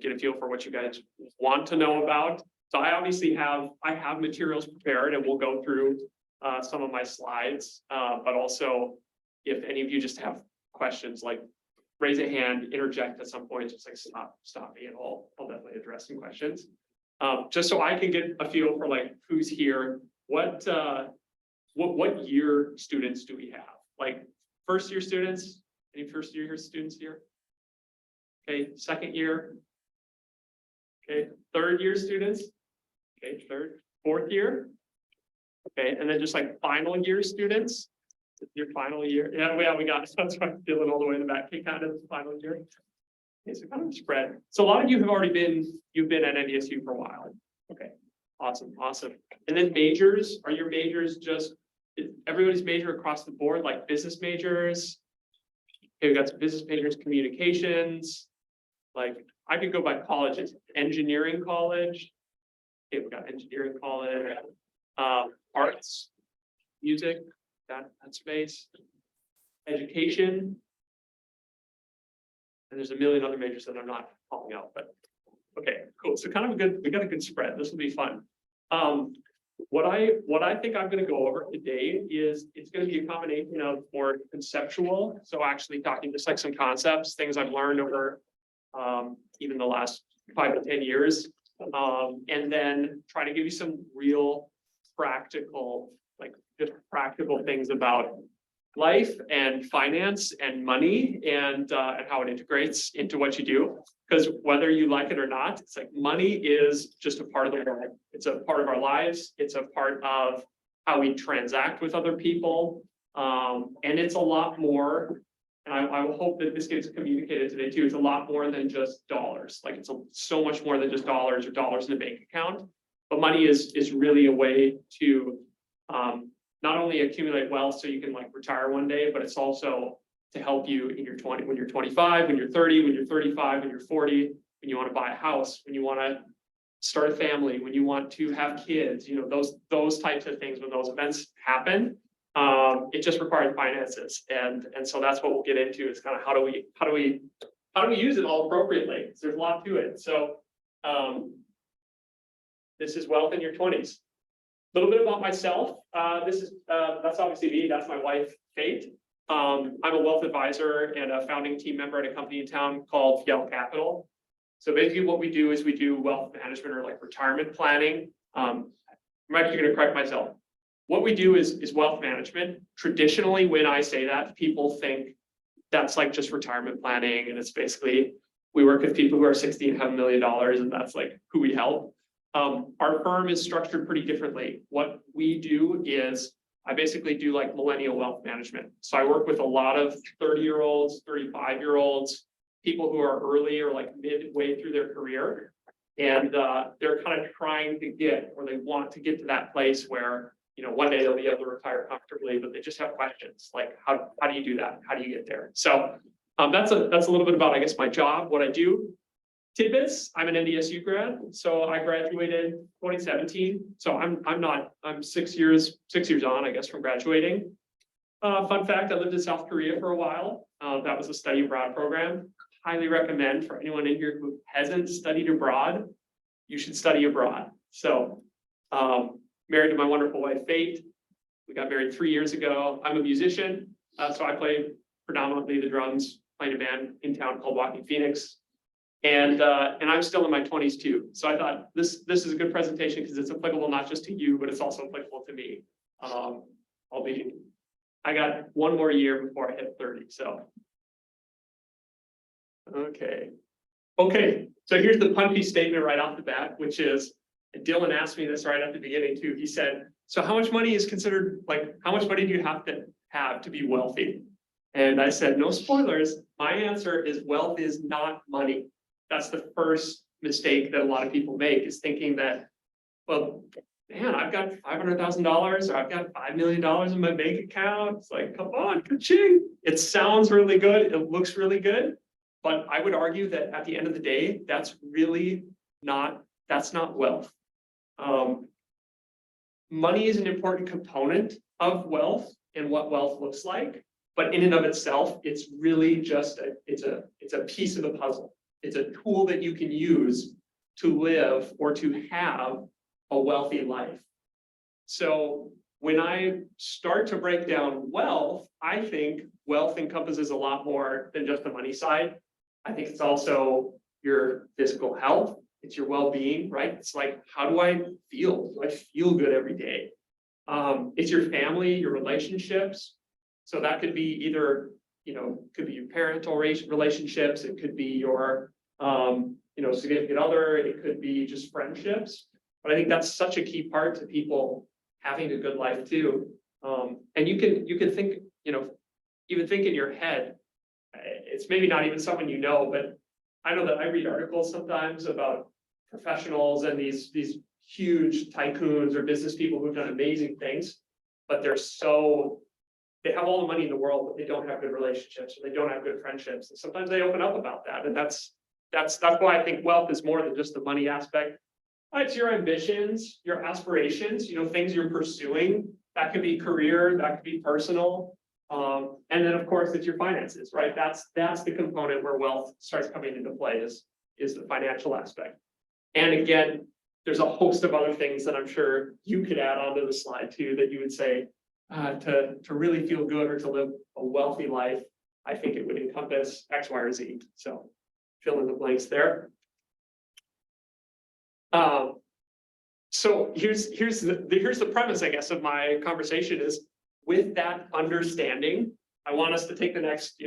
get a feel for what you guys want to know about. So I obviously have materials prepared, and we'll go through some of my slides, but also if any of you just have questions, like raise a hand, interject at some point, just like stop me, and I'll definitely address some questions. Just so I can get a feel for like who's here. What year students do we have? Like first year students? Any first year students here? Okay, second year. Okay, third year students. Okay, fourth year. Okay, and then just like final year students. Your final year. Yeah, we got it. That's why I'm feeling all the way in the back. Okay, kind of final year. Okay, so kind of spread. So a lot of you have already you've been at NDSU for a while. Okay, awesome. And then majors, are your majors just everybody's major across the board, like business majors? Okay, we got some business majors, communications. Like I could go by colleges, engineering college. Okay, we got engineering college, arts, music, that space, education. And there's a million other majors that I'm not calling out, but okay, cool. So kind of we got a good spread. This will be fun. What I think I'm going to go over today is it's going to be a combination of more conceptual, so actually talking just like some concepts, things I've learned over even the last 5 to 10 years, and then try to give you some real practical, like just practical things about life and finance and money and how it integrates into what you do. Because whether you like it or not, it's like money is just a part of the world. It's a part of our lives. It's a part of how we transact with other people. And it's a lot more, and I will hope that this gets communicated today too, it's a lot more than just dollars. Like it's so much more than just dollars or dollars in a bank account. But money is really a way to not only accumulate wealth so you can like retire one day, but it's also to help you in your when you're 25, when you're 30, when you're 35, when you're 40, when you want to buy a house, when you want to start a family, when you want to have kids, you know, those types of things, when those events happen, it just requires finances. And so that's what we'll get into, is kind of how do we use it all appropriately? There's a lot to it. So this is wealth in your 20s. A little bit about myself. That's obviously me. That's my wife, Kate. I'm a wealth advisor and a founding team member at a company in town called Yale Capital. So basically what we do is we do wealth management or like retirement planning. I'm actually going to correct myself. What we do is wealth management. Traditionally, when I say that, people think that's like just retirement planning. And it's basically, we work with people who are 60 and have $1 million, and that's like who we help. Our firm is structured pretty differently. What we do is I basically do like millennial wealth management. So I work with a lot of 30-year-olds, 35-year-olds, people who are early or like midway through their career. And they're kind of trying to get, or they want to get to that place where, you know, one day they'll be able to retire comfortably, but they just have questions like, how do you do that? How do you get there? So that's a little bit about, I guess, my job, what I do. Tidbits, I'm an NDSU grad, so I graduated 2017. So I'm 6 years on, I guess, from graduating. Fun fact, I lived in South Korea for a while. That was a study abroad program. Highly recommend for anyone in here who hasn't studied abroad, you should study abroad. So married to my wonderful wife, Faith. We got married 3 years ago. I'm a musician, so I play predominantly the drums, playing a band in town called Walking Phoenix. And I'm still in my 20s too. So I thought this is a good presentation because it's applicable not just to you, but it's also applicable to me. I got 1 more year before I hit 30. So, okay. So here's the punchy statement right off the bat, which is, and Dylan asked me this right at the beginning too. He said, so how much money is considered, like, how much money do you have to be wealthy? And I said, no spoilers. My answer is wealth is not money. That's the first mistake that a lot of people make, is thinking that, well, man, I've got $500,000 or I've got $5 million in my bank account. It's like, come on, ka-ching. It sounds really good. It looks really good. But I would argue that at the end of the day, that's not wealth. Money is an important component of wealth and what wealth looks like. But in and of itself, it's really just it's a piece of the puzzle. It's a tool that you can use to live or to have a wealthy life. So when I start to break down wealth, I think wealth encompasses a lot more than just the money side. I think it's also your physical health. It's your well-being, right? It's like, how do I feel? Do I feel good every day? It's your family, your relationships. So that could be either, could be your parental relationships. It could be your, significant other. It could be just friendships. But I think that's such a key part to people having a good life too. And you can think, even think in your head. It's maybe not even someone you know, but I know that I read articles sometimes about professionals and these huge tycoons or business people who've done amazing things, but they have all the money in the world, but they don't have good relationships, or they don't have good friendships. And sometimes they open up about that. And that's why I think wealth is more than just the money aspect. It's your ambitions, your aspirations, things you're pursuing. That could be career, that could be personal. And then of course it's your finances, right? That's the component where wealth starts coming into play is the financial aspect. And again, there's a host of other things that I'm sure you could add onto the slide too, that you would say to really feel good or to live a wealthy life. I think it would encompass X, Y, or Z. So fill in the blanks there. So here's the premise, I guess, of my conversation is with that understanding, I want us to take the next,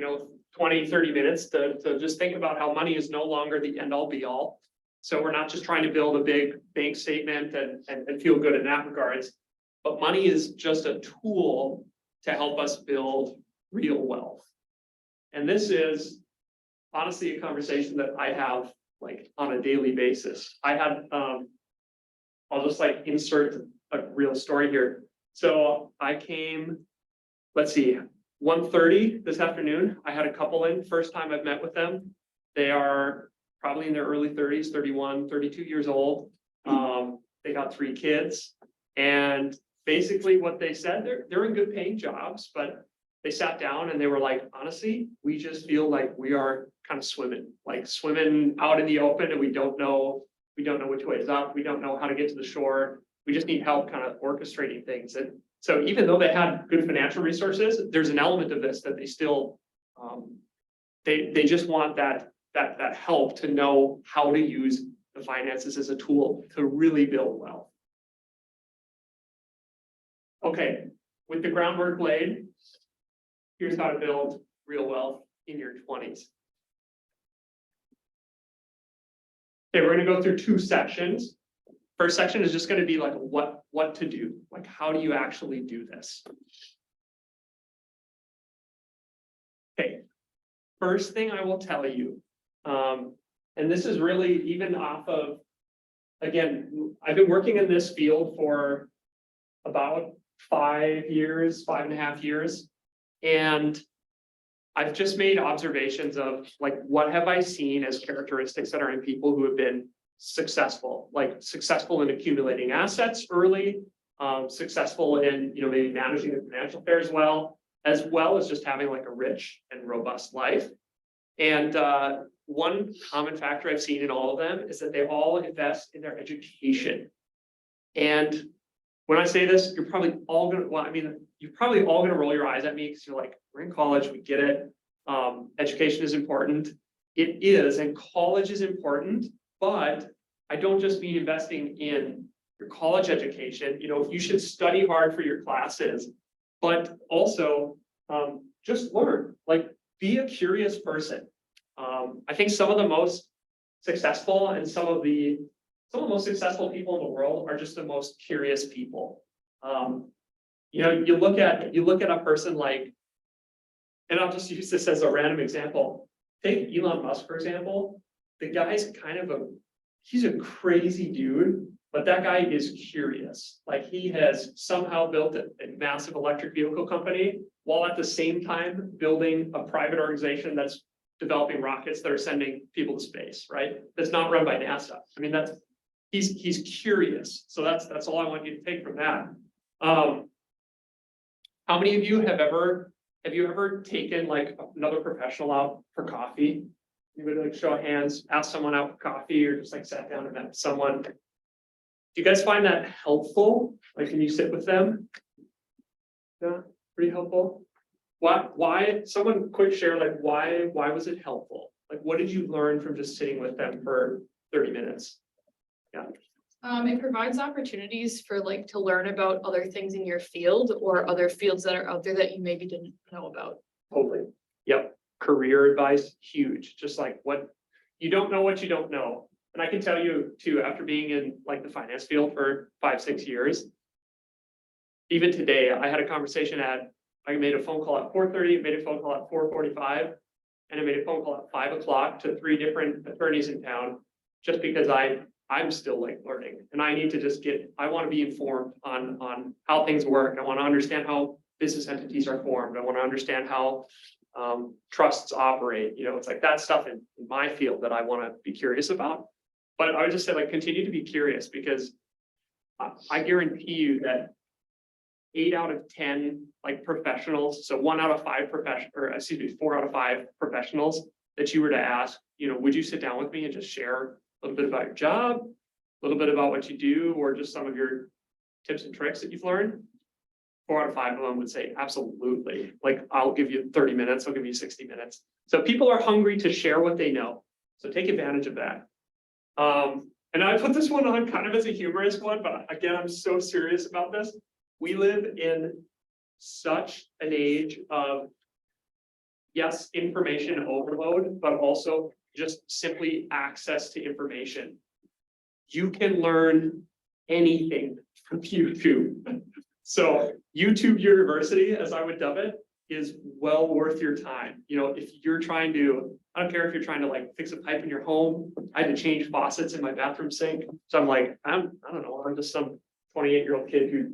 20, 30 minutes to just think about how money is no longer the end all be all. So we're not just trying to build a big bank statement and feel good in that regards, but money is just a tool to help us build real wealth. And this is honestly a conversation that I have like on a daily basis. I had, I'll just like insert a real story here. So I came, let's see, 1:30 this afternoon. I had a couple in, first time I've met with them. They are probably in their early 30s, 31, 32 years old. They got 3 kids. And basically what they said, they're in good paying jobs, but they sat down and they were like, honestly, we just feel like we are kind of swimming out in the open, and we don't know which way is up. We don't know how to get to the shore. We just need help kind of orchestrating things. And so even though they had good financial resources, there's an element of this that they still, they just want that help to know how to use the finances as a tool to really build wealth. Okay, with the groundwork laid, here's how to build real wealth in your 20s. Okay, we're going to go through 2 sections. First section is just going to be like what to do, like how do you actually do this? Okay, first thing I will tell you, and this is really even off of, again, I've been working in this field for about 5 years, 5.5 years, and I've just made observations of like, what have I seen as characteristics that are in people who have been successful, like successful in accumulating assets early, successful in, maybe managing the financial affairs well as just having like a rich and robust life. And one common factor I've seen in all of them is that they all invest in their education. And when I say this, you're probably all gonna, you're probably all gonna roll your eyes at me because you're like, we're in college, we get it. Education is important. It is, and college is important, but I don't just mean investing in your college education. You should study hard for your classes, but also just learn, like be a curious person. I think some of the most successful and some of the most successful people in the world are just the most curious people. You look at a person like, and I'll just use this as a random example. Take Elon Musk, for example. The guy's he's a crazy dude, but that guy is curious. Like he has somehow built a massive electric vehicle company while at the same time building a private organization that's developing rockets that are sending people to space, right? That's not run by NASA. He's curious. So that's all I want you to take from that. How many of you have you ever taken like another professional out for coffee? You would like show of hands, ask someone out for coffee, or just like sat down and met someone. Do you guys find that helpful? Like, can you sit with them? Yeah, pretty helpful. Why, someone quick share, like, why was it helpful? Like, what did you learn from just sitting with them for 30 minutes? Yeah. It provides opportunities for like to learn about other things in your field or other fields that are out there that you maybe didn't know about. Totally. Yep. Career advice, huge. Just like what you don't know what you don't know. And I can tell you too, after being in like the finance field for 5-6 years, even today, I had a conversation I made a phone call at 4:30, made a phone call at 4:45, and I made a phone call at 5 o'clock to 3 different attorneys in town, just because I'm still like learning, and I need to just I want to be informed on how things work. I want to understand how business entities are formed. I want to understand how trusts operate. You know, it's like that stuff in my field that I want to be curious about. But I would just say, like, continue to be curious, because I guarantee you that 8 out of 10 like professionals, so 1 out of 5 4 out of 5 professionals that you were to ask, you know, would you sit down with me and just share a little bit about your job, a little bit about what you do, or just some of your tips and tricks that you've learned? 4 out of 5 of them would say, absolutely. Like, I'll give you 30 minutes, I'll give you 60 minutes. So people are hungry to share what they know. So take advantage of that. And I put this one on kind of as a humorous one, but again, I'm so serious about this. We live in such an age of, yes, information overload, but also just simply access to information. You can learn anything from YouTube. So YouTube University, as I would dub it, is well worth your time. You know, if you're trying to, I don't care if you're trying to like fix a pipe in your home. I had to change faucets in my bathroom sink. So I'm like, I don't know, I'm just some 28-year-old kid who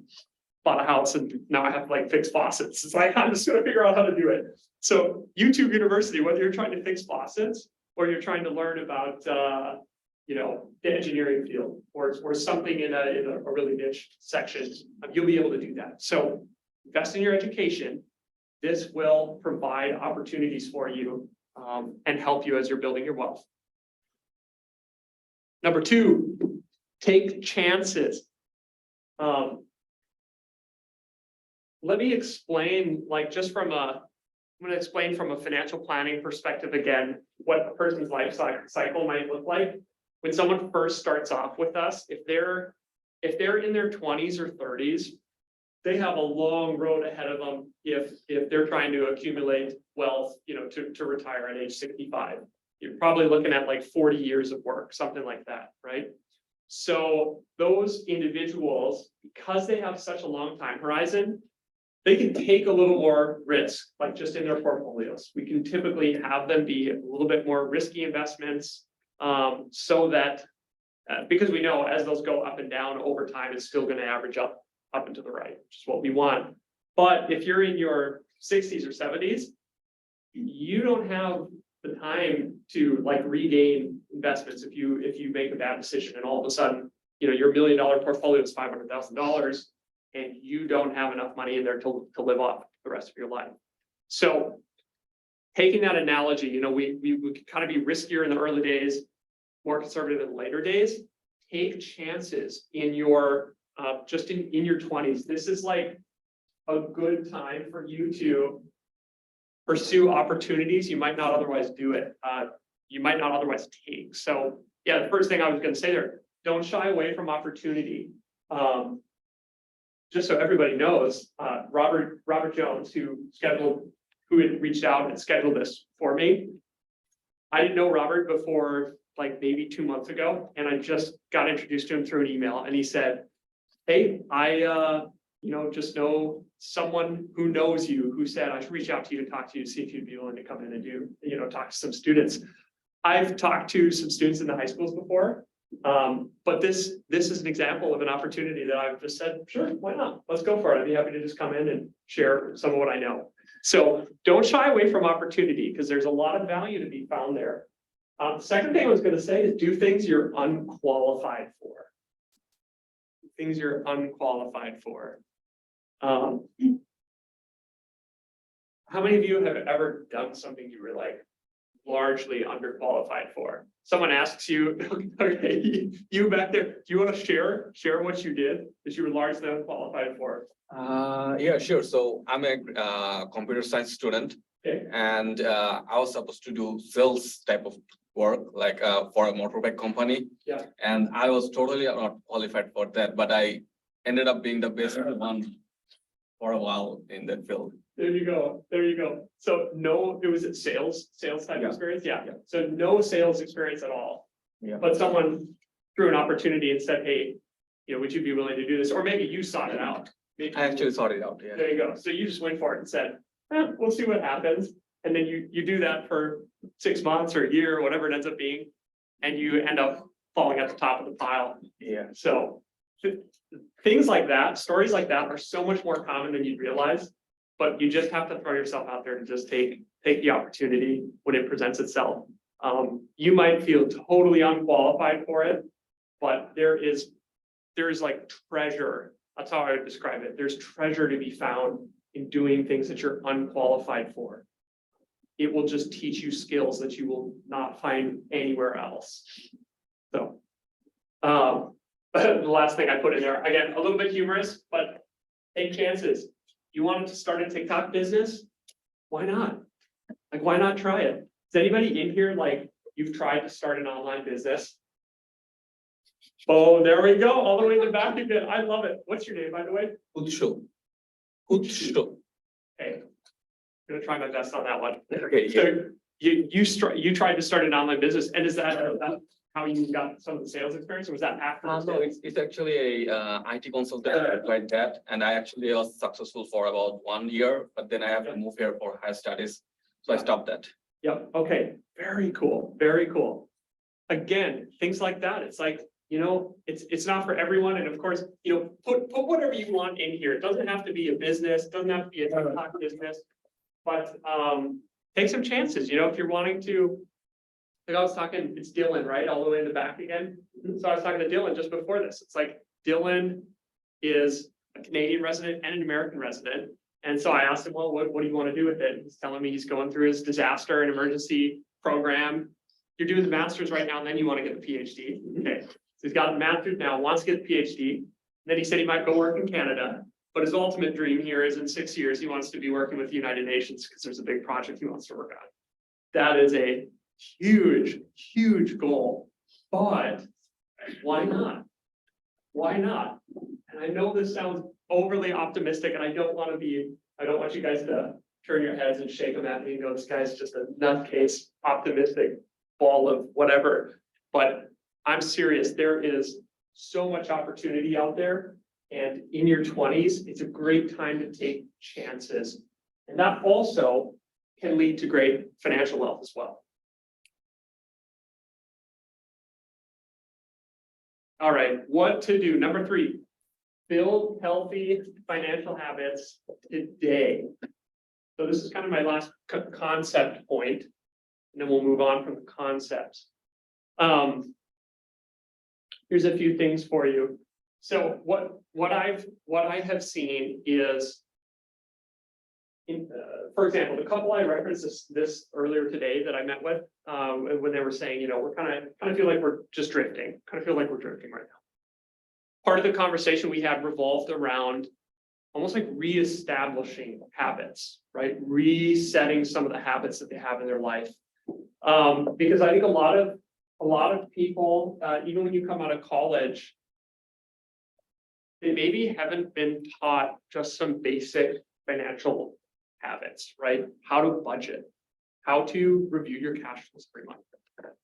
bought a house and now I have to like fix faucets. It's like, I'm just gonna figure out how to do it. So YouTube University, whether you're trying to fix faucets or you're trying to learn about, you know, the engineering field or something in a really niche section, you'll be able to do that. So invest in your education. This will provide opportunities for you and help you as you're building your wealth. Number 2, take chances. Let me explain, like, just from I'm going to explain from a financial planning perspective again, what a person's life cycle might look like. When someone first starts off with us, if they're in their 20s or 30s, they have a long road ahead of them if they're trying to accumulate wealth, you know, to retire at age 65. You're probably looking at like 40 years of work, something like that, right? So those individuals, because they have such a long time horizon, they can take a little more risk, like just in their portfolios. We can typically have them be a little bit more risky investments, so that because we know as those go up and down over time, it's still going to average up and to the right, which is what we want. But if you're in your 60s or 70s, you don't have the time to like regain investments if you make a bad decision and all of a sudden, you know, your $1 million portfolio is $500,000 and you don't have enough money in there to live off the rest of your life. So taking that analogy, you know, we could kind of be riskier in the early days, more conservative in the later days. Take chances in your just in your 20s. This is like a good time for you to pursue opportunities you might not otherwise do it. You might not otherwise take. So yeah, the first thing I was going to say there, don't shy away from opportunity. Just so everybody knows, Robert Jones, who had reached out and scheduled this for me. I didn't know Robert before like maybe 2 months ago, and I just got introduced to him through an email, and he said, hey, I you know, just know someone who knows you who said I should reach out to you and talk to you to see if you'd be willing to come in and do, you know, talk to some students. I've talked to some students in the high schools before, but this is an example of an opportunity that I've just said, sure, why not? Let's go for it. I'd be happy to just come in and share some of what I know. So don't shy away from opportunity because there's a lot of value to be found there. The second thing I was going to say is do things you're unqualified for. Things you're unqualified for. How many of you have ever done something you were like, largely underqualified for. Someone asks you, okay, you back there, do you want to share what you did that you were largely unqualified for? Yeah, sure. So I'm a computer science student, Okay. and I was supposed to do sales type of work, like for a motorbike company. Yeah. And I was totally not qualified for that, but I ended up being the best one for a while in that field. There you go. There you go. So no, it was it sales type Yeah. experience? Yeah. Yeah. So no sales experience at all. Yeah. But someone threw an opportunity and said, hey, would you be willing to do this? Or maybe you sought it out. Maybe I actually sorted it out. Yeah. there you go. So you just went for it and said, we'll see what happens. And then you do that for 6 months or a year or whatever it ends up being. And you end up falling at the top of the pile. Yeah. So things like that, stories like that are so much more common than you'd realize. But you just have to throw yourself out there and just take the opportunity when it presents itself. You might feel totally unqualified for it, but there is like treasure. That's how I would describe it. There's treasure to be found in doing things that you're unqualified for. It will just teach you skills that you will not find anywhere else. So, the last thing I put in there, again, a little bit humorous, but take chances. You wanted to start a TikTok business? Why not? Like, why not try it? Is anybody in here, like, you've tried to start an online business? Oh, there we go, all the way in the back again. I love it. What's your name, by the way? Utsho. Okay, I'm gonna try my best on that one. Okay. Yeah. So you tried to start an online business, and is that how you got some of the sales experience, or was that after? the No, sales? it's actually a IT consultant like that, and I actually was successful for about 1 year, but then I have to move here for higher studies, so I stopped that. Yep, okay, very cool, very cool. Again, things like that, it's like, it's not for everyone, and of course, put whatever you want in here. It doesn't have to be a business, doesn't have to be a TikTok business, but take some chances, if you're wanting to. Like I was talking, it's Dylan, right? All the way in the back again. So I was talking to Dylan just before this. It's like Dylan is a Canadian resident and an American resident. And so I asked him, well, what do you want to do with it? He's telling me he's going through his disaster and emergency program. You're doing the master's right now, and then you want to get the PhD. Okay. So he's got a master's now, wants to get the PhD. Then he said he might go work in Canada. But his ultimate dream here is in 6 years, he wants to be working with the United Nations because there's a big project he wants to work on. That is a huge goal, but why not? Why not? And I know this sounds overly optimistic, and I don't want you guys to turn your heads and shake them at me and go, this guy's just a nutcase, optimistic ball of whatever. But I'm serious, there is so much opportunity out there, and in your 20s, it's a great time to take chances. And that also can lead to great financial wealth as well. All right, what to do? Number 3, build healthy financial habits today. So this is kind of my last concept point, and then we'll move on from the concepts. Here's a few things for you. So what I have seen is, for example, the couple I referenced this earlier today that I met with, when they were saying, we're kind of feel like we're just drifting, right now. Part of the conversation we had revolved around almost like reestablishing habits, right? Resetting some of the habits that they have in their life. Because I think a lot of people, even when you come out of college, they maybe haven't been taught just some basic financial habits, right? How to budget, how to review your cash flows every month,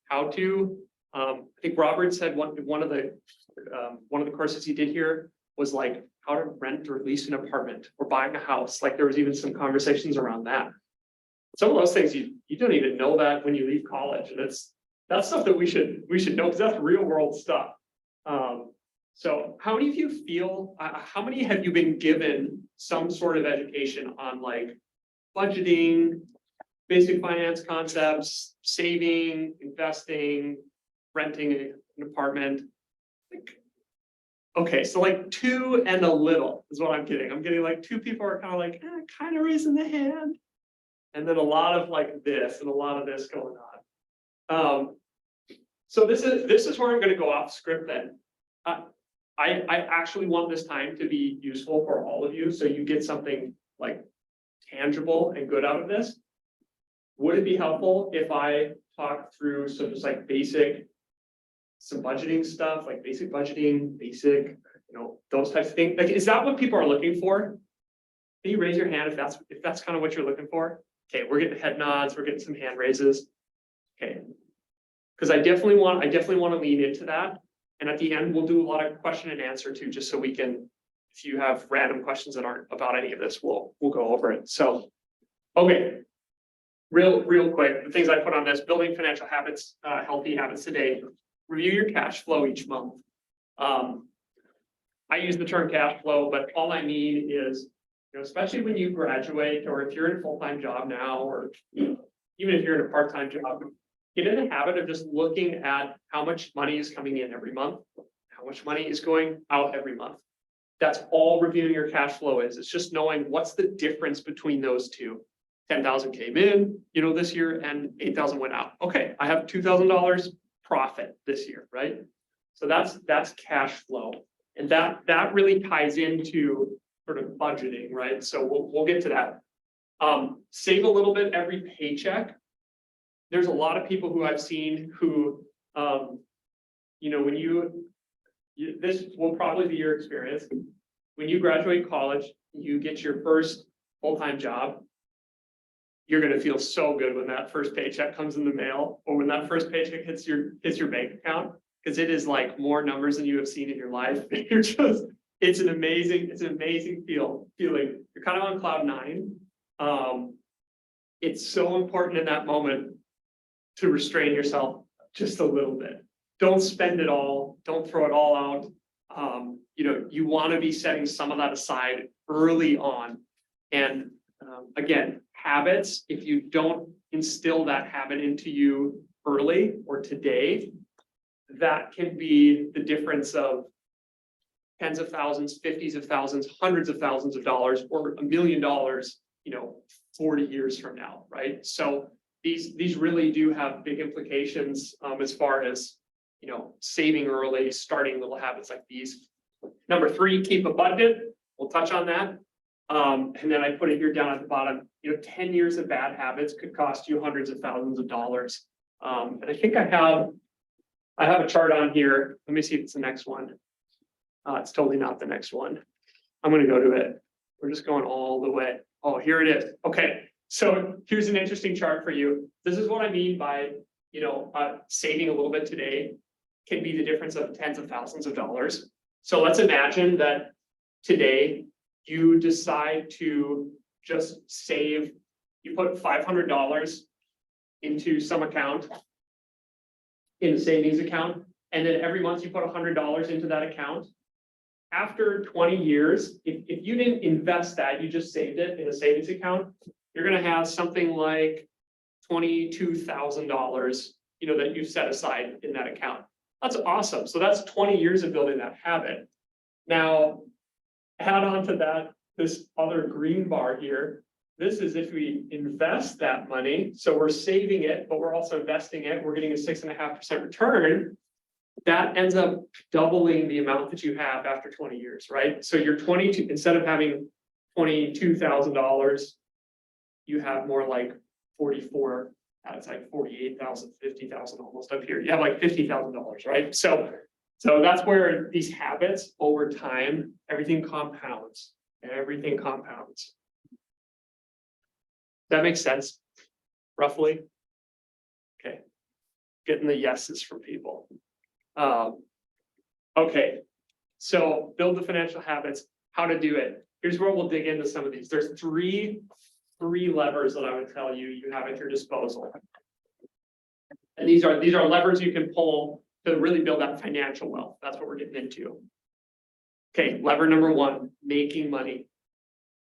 how to, I think Robert said one of the courses he did here was like how to rent or lease an apartment or buying a house. Like there was even some conversations around that. Some of those things you don't even know that when you leave college, and that's stuff that we should know, because that's real world stuff. So how many of you feel, how many have you been given some sort of education on like budgeting, basic finance concepts, saving, investing, renting an apartment? Okay, so like 2 and a little is what I'm getting. I'm getting like 2 people are kind of like, kind of raising the hand. And then a lot of like this and a lot of this going on. So this is where I'm gonna go off script then. I actually want this time to be useful for all of you, so you get something like tangible and good out of this. Would it be helpful if I talk through some just like some budgeting stuff, like basic budgeting, those types of things? Like, is that what people are looking for? Can you raise your hand if that's kind of what you're looking for? Okay, we're getting head nods, we're getting some hand raises. Okay. Because I definitely want to lean into that. And at the end, we'll do a lot of question and answer too, just so we can, if you have random questions that aren't about any of this, we'll go over it. So, okay. Real quick, the things I put on this: building financial habits, healthy habits today. Review your cash flow each month. I use the term cash flow, but all I mean is, especially when you graduate, or if you're in a full-time job now, or even if you're in a part-time job, get in the habit of just looking at how much money is coming in every month, how much money is going out every month. That's all reviewing your cash flow is. It's just knowing what's the difference between those two. 10,000 came in, this year, and 8,000 went out. Okay, I have $2,000 profit this year, right? So that's cash flow, and that really ties into sort of budgeting, right? So we'll get to that. Save a little bit every paycheck. There's a lot of people who I've seen who, when this will probably be your experience. When you graduate college, you get your first full-time job. You're going to feel so good when that first paycheck comes in the mail, or when that first paycheck hits your bank account, because it is like more numbers than you have seen in your life. It's an amazing feeling. You're kind of on cloud nine. It's so important in that moment to restrain yourself just a little bit. Don't spend it all. Don't throw it all out. You want to be setting some of that aside early on. And again, habits, if you don't instill that habit into you early or today, that can be the difference of tens of thousands, 50s of thousands, hundreds of thousands of dollars, or $1 million, 40 years from now, right? So these really do have big implications as far as, saving early, starting little habits like these. Number 3, keep a budget. We'll touch on that. And then I put it here down at the bottom, 10 years of bad habits could cost you hundreds of thousands of dollars. And I think I have a chart on here. Let me see if it's the next one. It's totally not the next one. I'm going to go to it. We're just going all the way. Oh, here it is. Okay. So here's an interesting chart for you. This is what I mean by, saving a little bit today can be the difference of tens of thousands of dollars. So let's imagine that today you decide to just save, you put $500 into some account, in a savings account, and then every month you put $100 into that account. After 20 years, if you didn't invest that, you just saved it in a savings account, you're going to have something like $22,000, that you've set aside in that account. That's awesome. So that's 20 years of building that habit. Now, add on to that, this other green bar here. This is if we invest that money. So we're saving it, but we're also investing it. We're getting a 6.5% return. That ends up doubling the amount that you have after 20 years, right? So you're 22, instead of having $22,000, you have more like 44. It's like 48,000, 50,000 almost up here. You have like $50,000, right? So that's where these habits over time, everything compounds. Everything compounds. That makes sense, roughly. Okay, getting the yeses from people. Okay, so build the financial habits. How to do it? Here's where we'll dig into some of these. There's three levers that I would tell you have at your disposal, and these are levers you can pull to really build that financial wealth. That's what we're getting into. Okay, lever number 1, making money.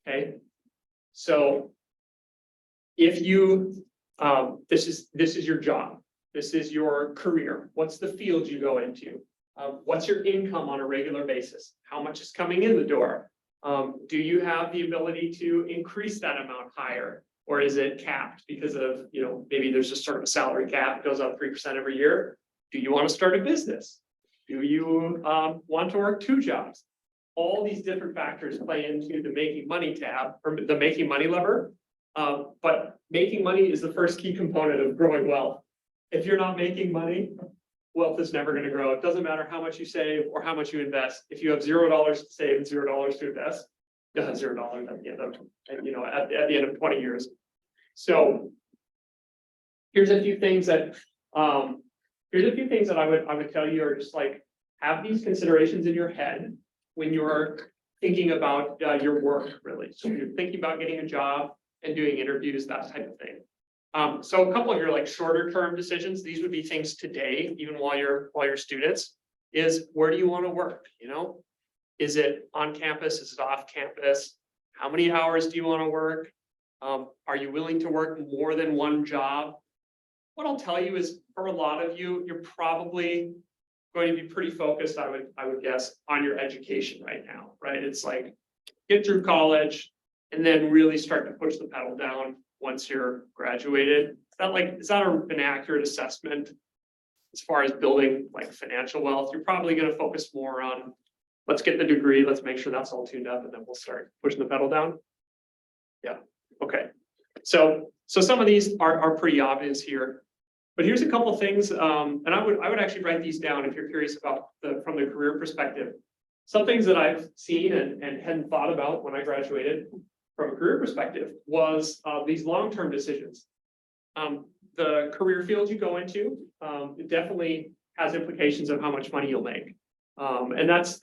Okay, so if you this is your job, this is your career. What's the field you go into? What's your income on a regular basis? How much is coming in the door? Do you have the ability to increase that amount higher? Or is it capped because of, maybe there's just sort of a salary cap, it goes up 3% every year? Do you want to start a business? Do you want to work 2 jobs? All these different factors play into the making money tab or the making money lever. But making money is the first key component of growing wealth. If you're not making money, wealth is never going to grow. It doesn't matter how much you save or how much you invest. If you have $0 to save and $0 to invest, you'll have $0 at the end of, at the end of 20 years. So here's a few things that I would tell you are just like, have these considerations in your head when you're thinking about your work, really. So when you're thinking about getting a job and doing interviews, that type of thing. So a couple of your like shorter term decisions, these would be things today, even while you're students, is where do you want to work? Is it on campus? Is it off campus? How many hours do you want to work? Are you willing to work more than one job? What I'll tell you is, for a lot of you, you're probably going to be pretty focused, I would guess, on your education right now, right? It's like, get through college and then really start to push the pedal down once you're graduated. Is that an accurate assessment as far as building like financial wealth? You're probably going to focus more on, let's get the degree, let's make sure that's all tuned up, and then we'll start pushing the pedal down. Yeah, okay. So some of these are pretty obvious here. But here's a couple things, and I would actually write these down if you're curious about from the career perspective. Some things that I've seen and hadn't thought about when I graduated from a career perspective was these long-term decisions. The career field you go into, it definitely has implications of how much money you'll make, and that's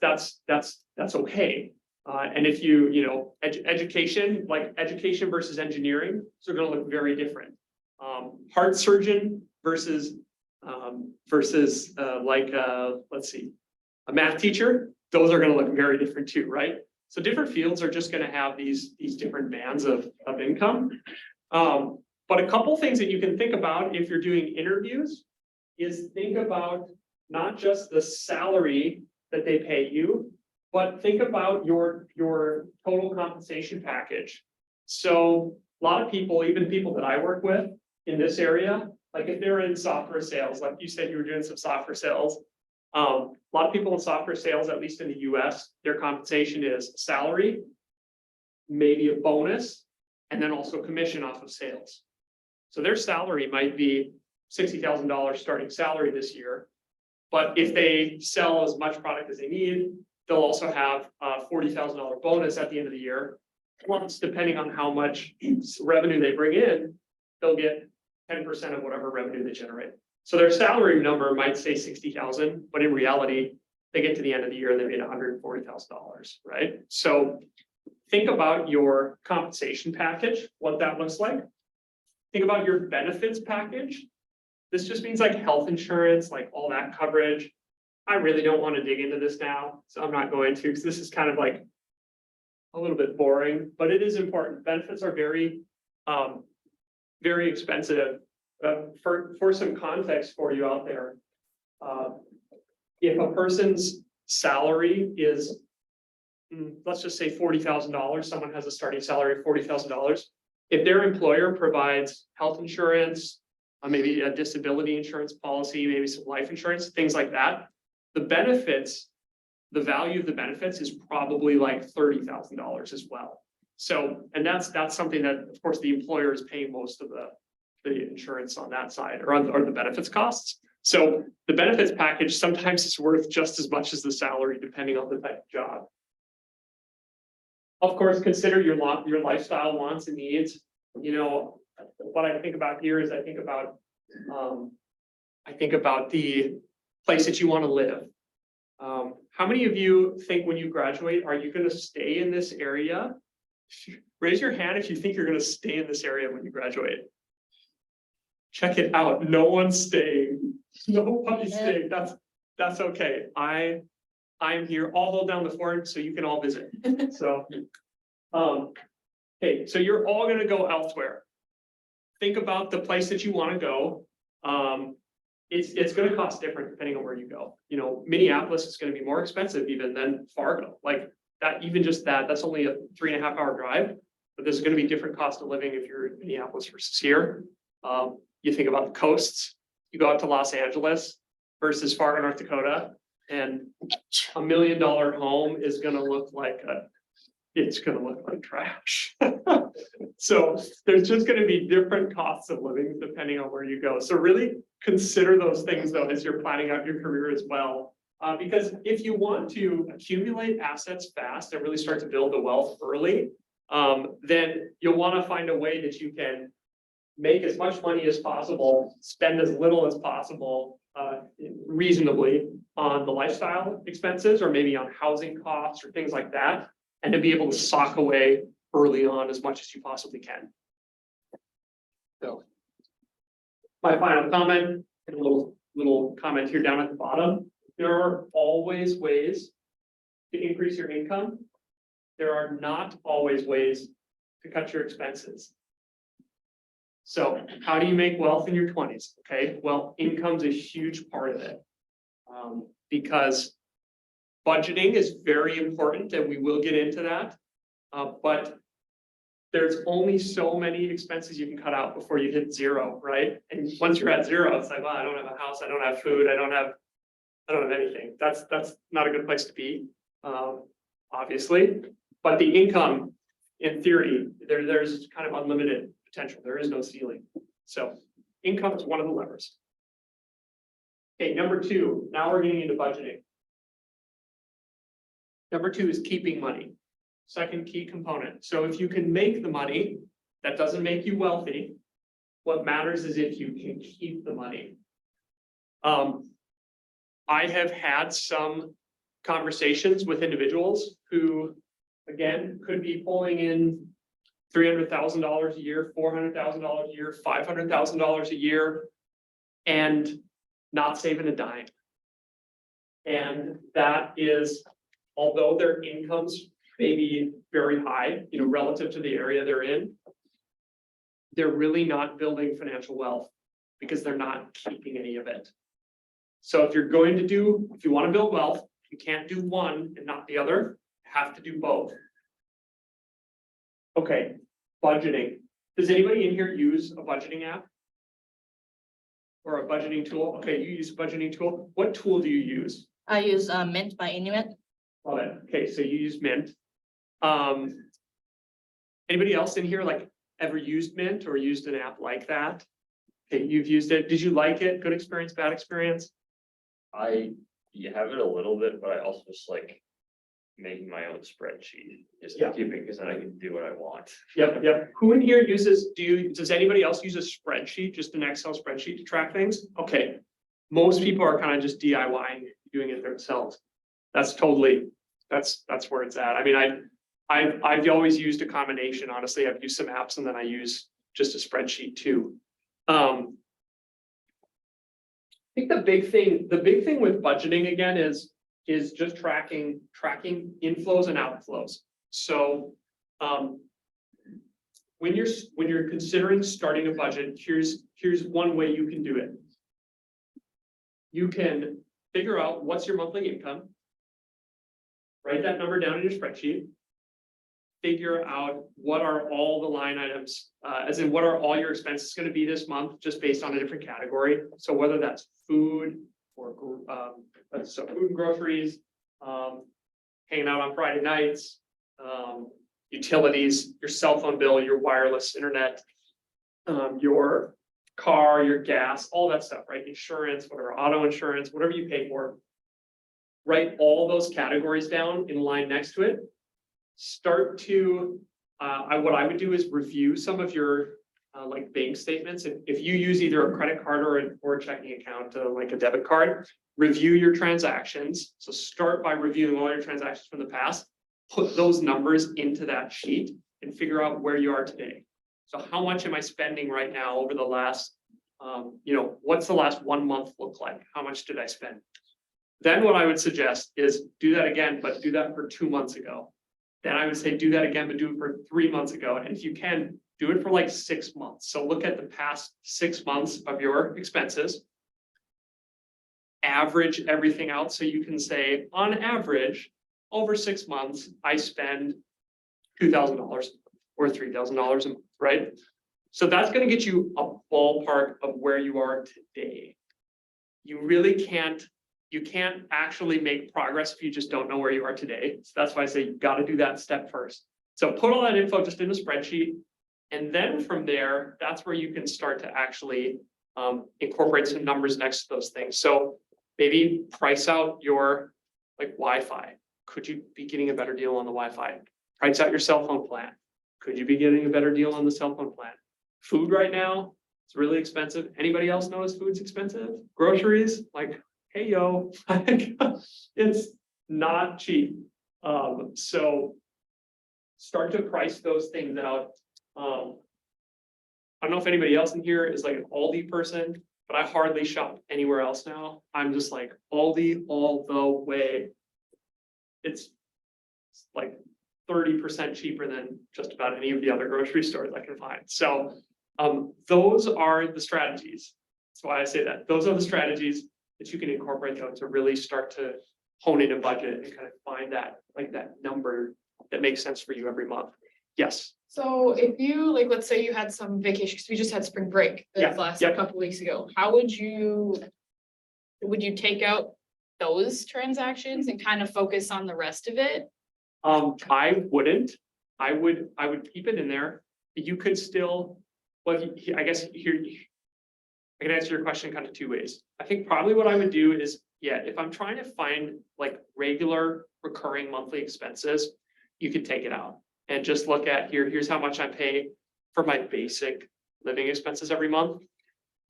okay. And if education, like education versus engineering, so going to look very different. Heart surgeon versus let's see, a math teacher, those are going to look very different too, right? So different fields are just going to have these different bands of income. But a couple things that you can think about if you're doing interviews is think about not just the salary that they pay you, but think about your total compensation package. So a lot of people, even people that I work with in this area, like if they're in software sales, like you said, you were doing some software sales. A lot of people in software sales, at least in the US, their compensation is salary, maybe a bonus, and then also commission off of sales. So their salary might be $60,000 starting salary this year. But if they sell as much product as they need, they'll also have a $40,000 bonus at the end of the year. Once, depending on how much revenue they bring in, they'll get 10% of whatever revenue they generate. So their salary number might say 60,000, but in reality, they get to the end of the year and they made $140,000, right? So think about your compensation package, what that looks like. Think about your benefits package. This just means like health insurance, like all that coverage. I really don't want to dig into this now, so I'm not going to, because this is kind of like a little bit boring, but it is important. Benefits are very, very expensive. For some context for you out there, if a person's salary is, let's just say $40,000, someone has a starting salary of $40,000. If their employer provides health insurance, maybe a disability insurance policy, maybe some life insurance, things like that, the benefits, the value of the benefits is probably like $30,000 as well. So, and that's something that, of course, the employer is paying most of the insurance on that side, or the benefits costs. So the benefits package sometimes is worth just as much as the salary, depending on the type of job. Of course, consider your lifestyle wants and needs. What I think about here is I think about the place that you want to live. How many of you think when you graduate, are you going to stay in this area? Raise your hand if you think you're going to stay in this area when you graduate. Check it out. No one's staying. Nobody's staying. That's okay. I am here. I'll hold down the fort so you can all visit. So, okay, so you're all going to go elsewhere. Think about the place that you want to go. It's going to cost different depending on where you go. Minneapolis is going to be more expensive even than Fargo. Like that, even just that's only a 3.5-hour drive. but there's going to be different cost of living if you're in Minneapolis versus here. You think about the coasts, you go out to Los Angeles versus Fargo, North Dakota, and $1 million home is going to look like it's going to look like trash. So there's just going to be different costs of living depending on where you go. So really consider those things though as you're planning out your career as well. Because if you want to accumulate assets fast and really start to build the wealth early, then you'll want to find a way that you can make as much money as possible, spend as little as possible, reasonably on the lifestyle expenses or maybe on housing costs or things like that, and to be able to sock away early on as much as you possibly can. So my final comment, and a little comment here down at the bottom. There are always ways to increase your income. There are not always ways to cut your expenses. So how do you make wealth in your 20s? Okay, well, income's a huge part of it. Because budgeting is very important, and we will get into that. But there's only so many expenses you can cut out before you hit zero, right? And once you're at zero, it's like, well, I don't have a house, I don't have food, I don't have anything. That's not a good place to be, obviously. But the income, in theory, there's kind of unlimited potential. There is no ceiling. So income is one of the levers. Okay, number two, now we're getting into budgeting. Number two is keeping money. Second key component. So if you can make the money, that doesn't make you wealthy. What matters is if you can keep the money. I have had some conversations with individuals who, again, could be pulling in $300,000 a year, $400,000 a year, $500,000 a year, and not saving a dime. And that is, although their incomes may be very high, relative to the area they're in, they're really not building financial wealth because they're not keeping any of it. So if you want to build wealth, you can't do one and not the other. You have to do both. Okay, budgeting. Does anybody in here use a budgeting app? Or a budgeting tool? Okay, you use a budgeting tool. What tool do you use? I use Mint by Inuit. Love it. Okay, so you use Mint. Anybody else in here ever used Mint or used an app like that? Okay, you've used it. Did you like it? Good experience, bad experience? You have it a little bit, but I also just like making my own spreadsheet, just to Yeah. keep it, because then I can do what I want. Yep. Who in here does anybody else use a spreadsheet, just an Excel spreadsheet to track things? Okay. Most people are kind of just DIYing it, doing it themselves. That's where it's at. I mean, I've always used a combination. Honestly, I've used some apps and then I use just a spreadsheet too. I think the big thing with budgeting again is just tracking inflows and outflows. So when you're considering starting a budget, here's one way you can do it. You can figure out what's your monthly income, write that number down in your spreadsheet, figure out what are all the line items, as in what are all your expenses going to be this month, just based on a different category. So whether that's food or food and groceries, hanging out on Friday nights, utilities, your cell phone bill, your wireless internet, your car, your gas, all that stuff, right? Insurance, whatever, auto insurance, whatever you pay for. Write all those categories down in line next to it. Start to, what I would do is review some of your bank statements. If you use either a credit card or a checking account, like a debit card, review your transactions. So start by reviewing all your transactions from the past, put those numbers into that sheet and figure out where you are today. So how much am I spending right now over the last, what's the last 1 month look like? How much did I spend? Then what I would suggest is do that again, but do that for 2 months ago. Then I would say do that again, but do it for 3 months ago. And if you can, do it for 6 months. So look at the past 6 months of your expenses, average everything out. So you can say, on average, over 6 months, I spend $2,000 worth or $3,000 a month, right? So that's gonna get you a ballpark of where you are today. You really can't, you can't actually make progress if you just don't know where you are today. So that's why I say you've got to do that step first. So put all that info just in a spreadsheet. And then from there, that's where you can start to actually incorporate some numbers next to those things. So maybe price out your like Wi-Fi. Could you be getting a better deal on the Wi-Fi? Price out your cell phone plan. Could you be getting a better deal on the cell phone plan? Food right now, it's really expensive. Anybody else notice food's expensive? Groceries, like, hey, yo, it's not cheap. So start to price those things out. I don't know if anybody else in here is like an Aldi person, but I hardly shop anywhere else now. I'm just like Aldi all the way. It's like 30% cheaper than just about any of the other grocery stores I can find. So those are the strategies. That's why I say that. Those are the strategies that you can incorporate though to really start to hone in a budget and kind of find that like that number that makes sense for you every month. Yes. So if you, like, let's say you had some vacation, because we just had spring break Yeah, this last yeah. couple weeks ago, how would you take out those transactions and kind of focus on the rest of it? I wouldn't. I would keep it in there. You could still, well, I guess here, I can answer your question kind of two ways. I think probably what I would do is, yeah, if I'm trying to find like regular recurring monthly expenses, you could take it out and just look at here's how much I pay for my basic living expenses every month.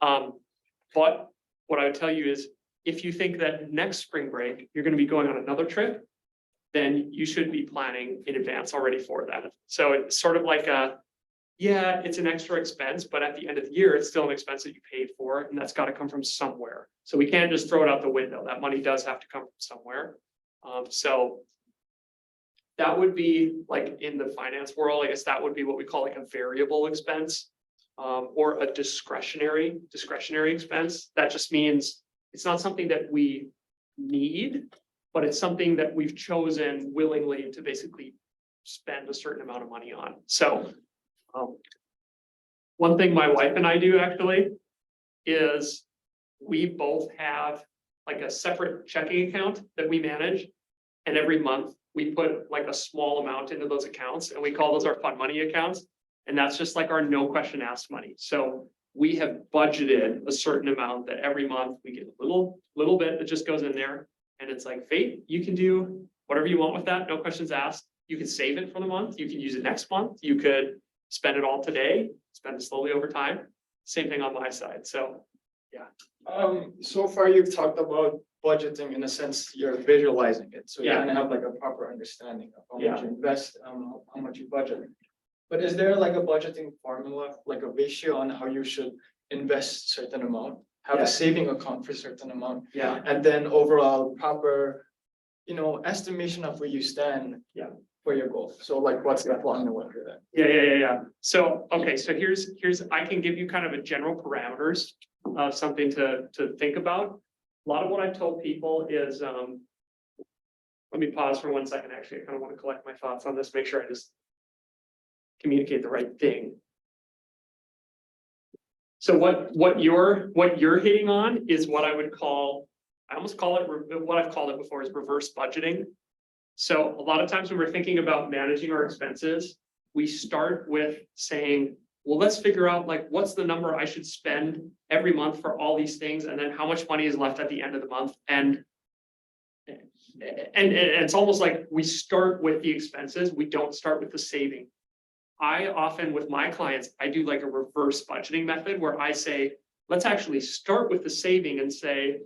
But what I would tell you is if you think that next spring break, you're going to be going on another trip, then you should be planning in advance already for that. So it's sort of like yeah, it's an extra expense, but at the end of the year, it's still an expense that you paid for, and that's got to come from somewhere. So we can't just throw it out the window. That money does have to come from somewhere. So that would be like in the finance world, I guess that would be what we call like a variable expense, or a discretionary expense. That just means it's not something that we need, but it's something that we've chosen willingly to basically spend a certain amount of money on. So one thing my wife and I do actually is we both have like a separate checking account that we manage. And every month we put like a small amount into those accounts and we call those our fun money accounts. And that's just like our no question asked money. So we have budgeted a certain amount that every month we get a little bit that just goes in there. And it's like, Fate, you can do whatever you want with that. No questions asked. You can save it for the month. You can use it next month. You could spend it all today, spend it slowly over time. Same thing on my side. So, yeah. So far you've talked about budgeting in a sense, you're visualizing it. So you're Yeah. gonna have like a proper understanding of how Yeah. much you invest, how much you budget. But is there like a budgeting formula, like a ratio on how you should invest certain amount, have Yeah. a saving account for a certain amount, Yeah. and then overall proper, estimation of where you stand. Yeah. For your goal. So like what's the formula for that? Yeah. So, okay, so here's, I can give you kind of a general parameters of something to think about. A lot of what I've told people is, let me pause for 1 second. Actually, I kind of want to collect my thoughts on this, make sure I just communicate the right thing. So what you're hitting on is what I would call, I almost call it, what I've called it before is reverse budgeting. So a lot of times when we're thinking about managing our expenses, we start with saying, well, let's figure out like, what's the number I should spend every month for all these things? And then how much money is left at the end of the month? And it's almost like we start with the expenses. We don't start with the saving. I often with my clients, I do like a reverse budgeting method where I say, let's actually start with the saving and say,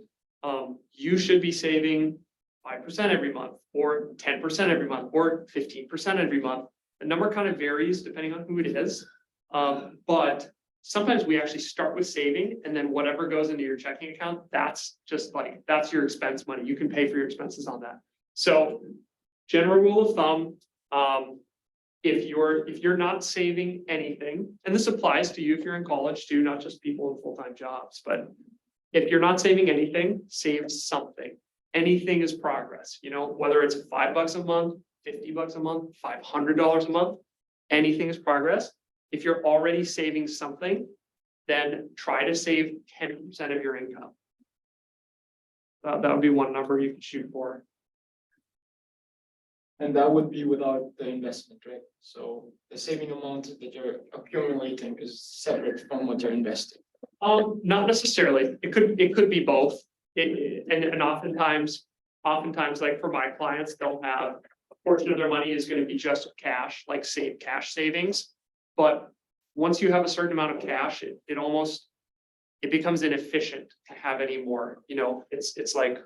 you should be saving 5% every month, or 10% every month, or 15% every month. The number kind of varies depending on who it is. But sometimes we actually start with saving, and then whatever goes into your checking account, that's just like, that's your expense money. You can pay for your expenses on that. So general rule of thumb, if you're not saving anything, and this applies to you if you're in college too, not just people in full-time jobs, but if you're not saving anything, save something. Anything is progress, whether it's $5 a month, $50 a month, $500 a month, anything is progress. If you're already saving something, then try to save 10% of your income. That would be one number you could shoot for. And that would be without the investment, right? So the saving amount that you're accumulating is separate from what you're investing. Not necessarily. It could be both. And oftentimes, like for my clients, they'll have a portion of their money is going to be just cash, like cash savings. But once you have a certain amount of cash, it becomes inefficient to have any more. You know, it's like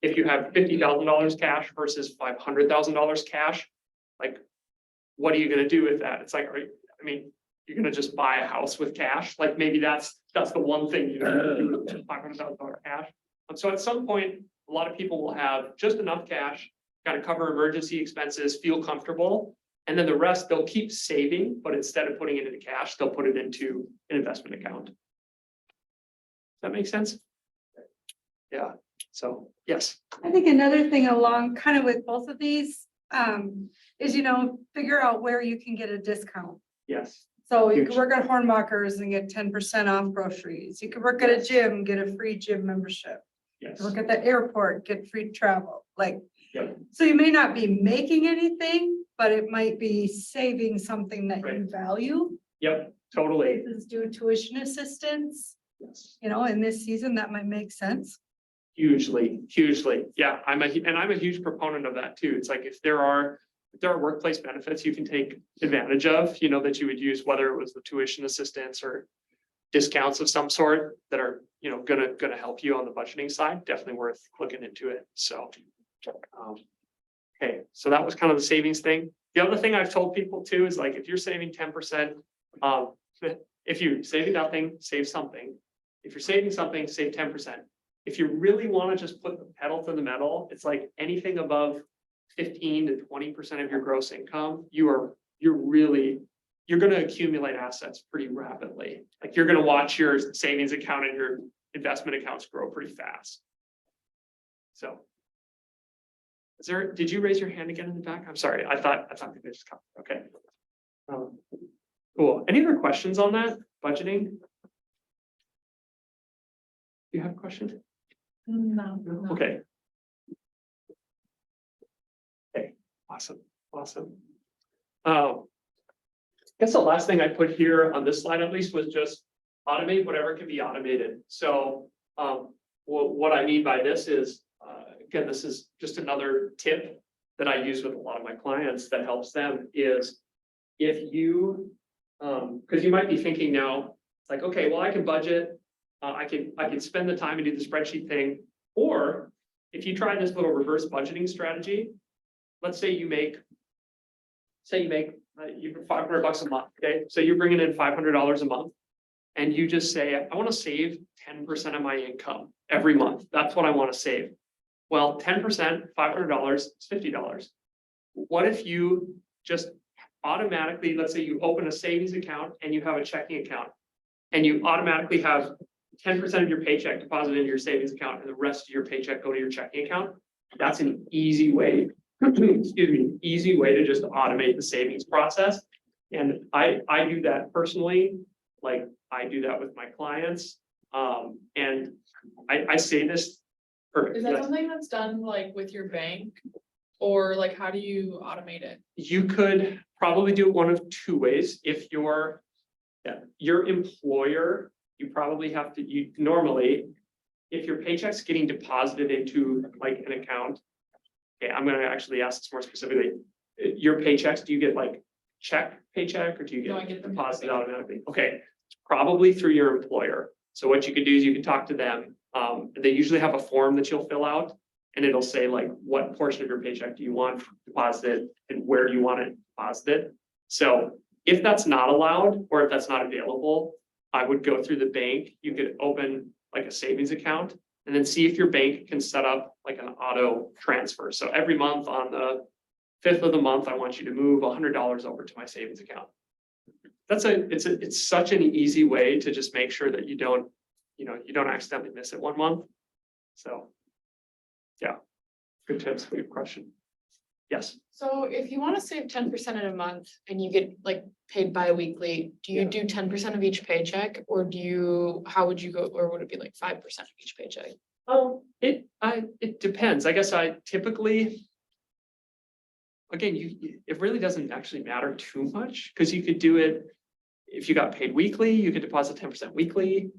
if you have $50,000 cash versus $500,000 cash, like what are you going to do with that? It's like, you're going to just buy a house with cash. Like maybe that's the one thing you do with $500,000 cash. So at some point, a lot of people will have just enough cash, kind of cover emergency expenses, feel comfortable, and then the rest they'll keep saving, but instead of putting it into cash, they'll put it into an investment account. Does that make sense? Yeah. So yes. I think another thing along kind of with both of these is, figure out where you can get a discount. Yes. So you Huge. could work at Hornbachers and get 10% off groceries. You could work at a gym, get a free gym membership. Yes. Work at the airport, get free travel. Like, Yep. so you may not be making anything, but it might be saving something that Right. you value. Yep. Totally. Places do tuition assistance, Yes. in this season, that might make sense. Hugely. Yeah, I'm a huge proponent of that too. It's like if there are workplace benefits you can take advantage of, that you would use, whether it was the tuition assistance or discounts of some sort that are, gonna help you on the budgeting side, definitely worth looking into it. So, okay, so that was kind of the savings thing. The other thing I've told people too is like, if you're saving 10%, if you're saving nothing, save something. If you're saving something, save 10%. If you really want to just put the pedal to the metal, it's like anything above 15 to 20% of your gross income, you're going to accumulate assets pretty rapidly. Like you're going to watch your savings account and your investment accounts grow pretty fast. So, did you raise your hand again in the back? I'm sorry. I thought they just come. Okay. Cool. Any other questions on that budgeting? Do you have a question? No. Okay. Okay, awesome. I guess the last thing I put here on this slide at least was just automate whatever can be automated. So what I mean by this is, again, this is just another tip that I use with a lot of my clients that helps them is if you, because you might be thinking now, it's like, okay, well, I can budget. I can spend the time and do the spreadsheet thing. Or if you try this little reverse budgeting strategy, let's say you make you $500 a month. Okay, so you're bringing in $500 a month, and you just say, I want to save 10% of my income every month. That's what I want to save. Well, 10%, $500 is $50. What if you just automatically, let's say you open a savings account and you have a checking account, and you automatically have 10% of your paycheck deposited into your savings account and the rest of your paycheck go to your checking account? That's an easy way, easy way to just automate the savings process. And I do that personally, like I do that with my clients. And I say this. Is that something that's done like with your bank? Or like, how do you automate it? You could probably do it one of two ways. If your employer, you probably have to, normally, if your paycheck's getting deposited into like an account, okay, I'm gonna actually ask this more specifically. Your paychecks, do you get like paycheck, or do you No, I get get them deposited automatically? Okay, it's probably through your employer. So what you can do is you can talk to them. They usually have a form that you'll fill out, and it'll say like what portion of your paycheck do you want deposited and where do you want it deposited. So if that's not allowed or if that's not available, I would go through the bank. You could open like a savings account and then see if your bank can set up like an auto transfer. So every month on the 5th of the month, I want you to move $100 over to my savings account. It's such an easy way to just make sure that you don't accidentally miss it one month. So yeah, good tips, good question. Yes. So if you want to save 10% in a month and you get like paid bi-weekly, do you do 10% of each paycheck or how would you go, or would it be like 5% of each paycheck? It depends. I guess I typically. Again, it really doesn't actually matter too much, because you could do it. If you got paid weekly, you could deposit 10% weekly.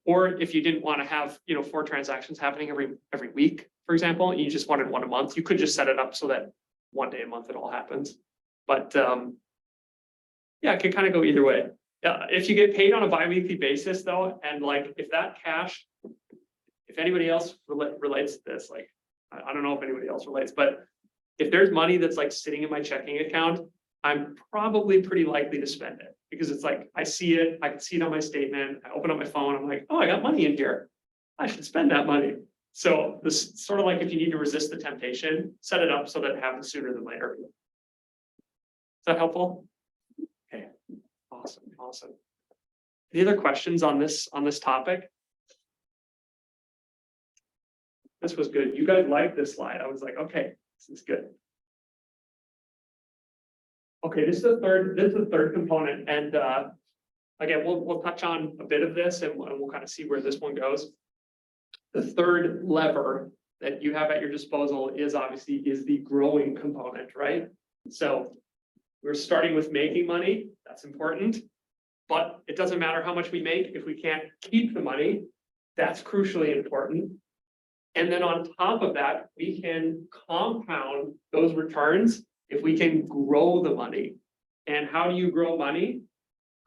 Or if you didn't want to have, 4 transactions happening every week, for example, and you just wanted one a month, you could just set it up so that one day a month it all happens. But yeah, it could kind of go either way. If you get paid on a bi-weekly basis though, and like if that cash, if anybody else relates to this, like I don't know if anybody else relates, but if there's money that's like sitting in my checking account, I'm probably pretty likely to spend it, because it's like, I see it, I can see it on my statement, I open up my phone, I'm like, oh, I got money in here. I should spend that money. So this sort of like, if you need to resist the temptation, set it up so that it happens sooner than later. Is that helpful? Okay, awesome. Any other questions on this topic? This was good. You guys liked this slide. I was like, okay, this is good. Okay, this is the third component, and again, we'll touch on a bit of this, and we'll kind of see where this one goes. The third lever that you have at your disposal is the growing component, right? So we're starting with making money. That's important, but it doesn't matter how much we make if we can't keep the money. That's crucially important. And then on top of that, we can compound those returns if we can grow the money. And how do you grow money?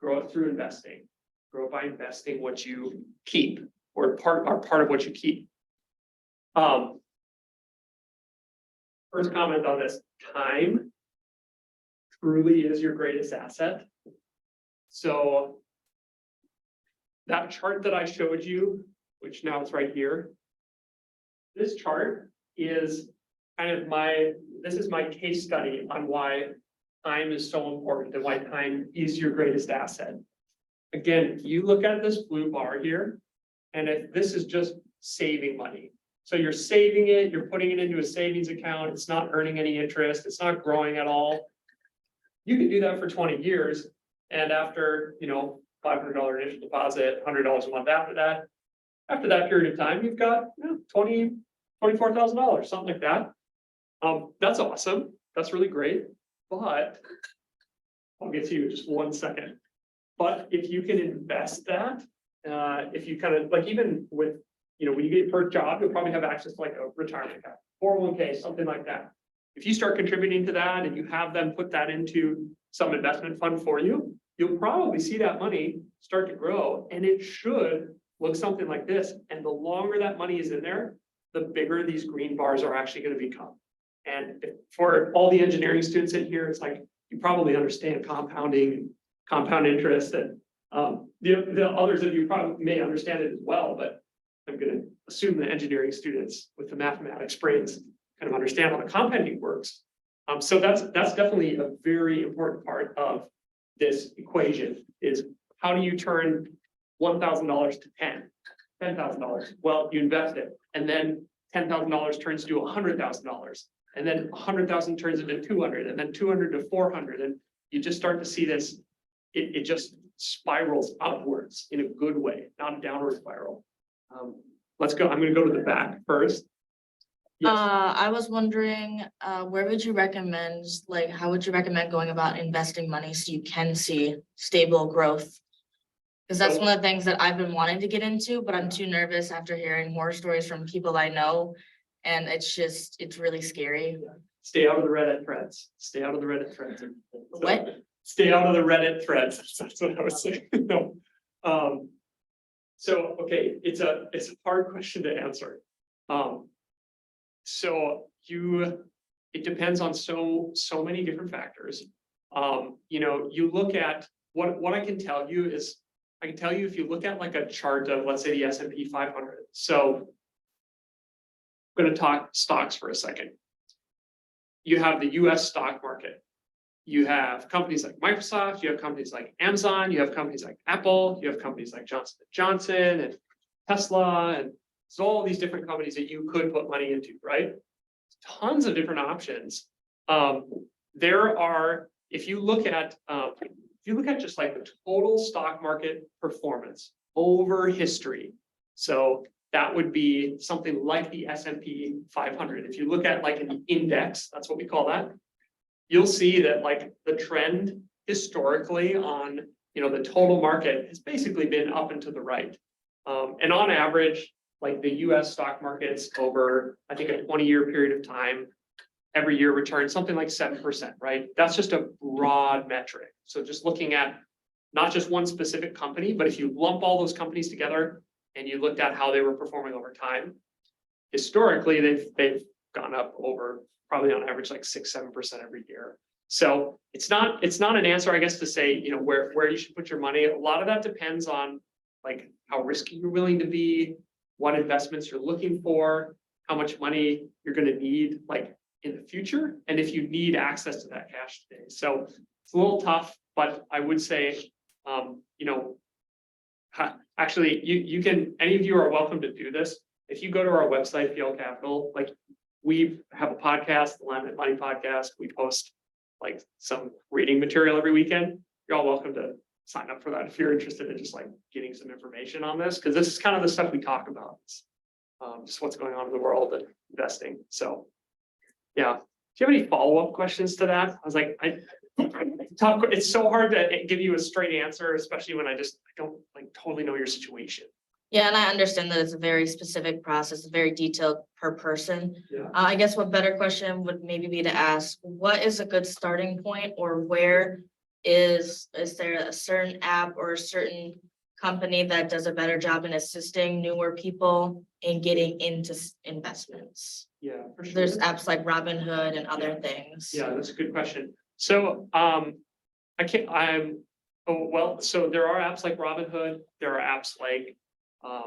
Grow it through investing. Grow by investing what you keep, or part of what you keep. First comment on this: time truly is your greatest asset. So that chart that I showed you, which now it's right here, this chart is kind of this is my case study on why time is so important and why time is your greatest asset. Again, you look at this blue bar here, and if this is just saving money. So you're saving it, you're putting it into a savings account, it's not earning any interest, it's not growing at all. You can do that for 20 years, and after, $500 initial deposit, $100 a month after that period of time, you've got $24,000, something like that. That's awesome. That's really great. But I'll get to you in just 1 second. But if you can invest that, if you kind of like, even with, when you get your first job, you'll probably have access to like a retirement account, 401k, something like that. If you start contributing to that and you have them put that into some investment fund for you, you'll probably see that money start to grow, and it should look something like this. And the longer that money is in there, the bigger these green bars are actually going to become. And for all the engineering students in here, it's like, you probably understand compounding, compound interest, and the others of you probably may understand it as well, but I'm going to assume the engineering students with the mathematics brains kind of understand how the compounding works. So that's definitely a very important part of this equation, is how do you turn $1,000 to $10,000? Well, you invest it, and then $10,000 turns to $100,000, and then 100,000 turns into 200, and then 200 to 400, and you just start to see this. It just spirals upwards in a good way, not a downward spiral. Let's go. I'm going to go to the back first. Yes. I was wondering, where would you recommend, how would you recommend going about investing money so you can see stable growth? Because that's one of the things that I've been wanting to get into, but I'm too nervous after hearing horror stories from people I know. And it's really scary. Stay out of the Reddit threads. Stay out of the Reddit threads. What? Stay out of the Reddit threads. That's what I was saying. No. So, okay, it's a hard question to answer. So it depends on so many different factors. You look at what I can tell you is, I can tell you if you look at like a chart of, let's say, the S&P 500. So I'm going to talk stocks for a second. You have the US stock market. You have companies like Microsoft, you have companies like Amazon, you have companies like Apple, you have companies like Johnson & Johnson and Tesla, and so all these different companies that you could put money into, right? Tons of different options. There are, if you look at just like the total stock market performance over history. So that would be something like the S&P 500. If you look at like an index, that's what we call that. You'll see that like the trend historically on, the total market has basically been up and to the right. And on average, like the US stock markets over, I think, a 20-year period of time, every year returns something like 7%, right? That's just a broad metric. So just looking at not just one specific company, but if you lump all those companies together and you looked at how they were performing over time, historically, they've gone up over probably on average like 6-7% every year. So it's not an answer, I guess, to say, where you should put your money. A lot of that depends on like how risky you're willing to be, what investments you're looking for, how much money you're going to need like in the future, and if you need access to that cash today. So it's a little tough, but I would say, actually, you can, any of you are welcome to do this. If you go to our website, PL Capital, like we have a podcast, the Alignment Money Podcast. We post like some reading material every weekend. You're all welcome to sign up for that if you're interested in just like getting some information on this, because this is kind of the stuff we talk about. It's, just what's going on in the world and investing. So, yeah. Do you have any follow-up questions to that? I was like, it's so hard to give you a straight answer, especially when I don't like totally know your situation. Yeah, and I understand that it's a very specific process, very detailed per person. Yeah. I guess what better question would maybe be to ask, what is a good starting point, or where is there a certain app or a certain company that does a better job in assisting newer people in getting into investments? Yeah, for sure. There's apps like Robinhood and other things. Yeah, that's a good question. So, so there are apps like Robinhood. There are apps like, I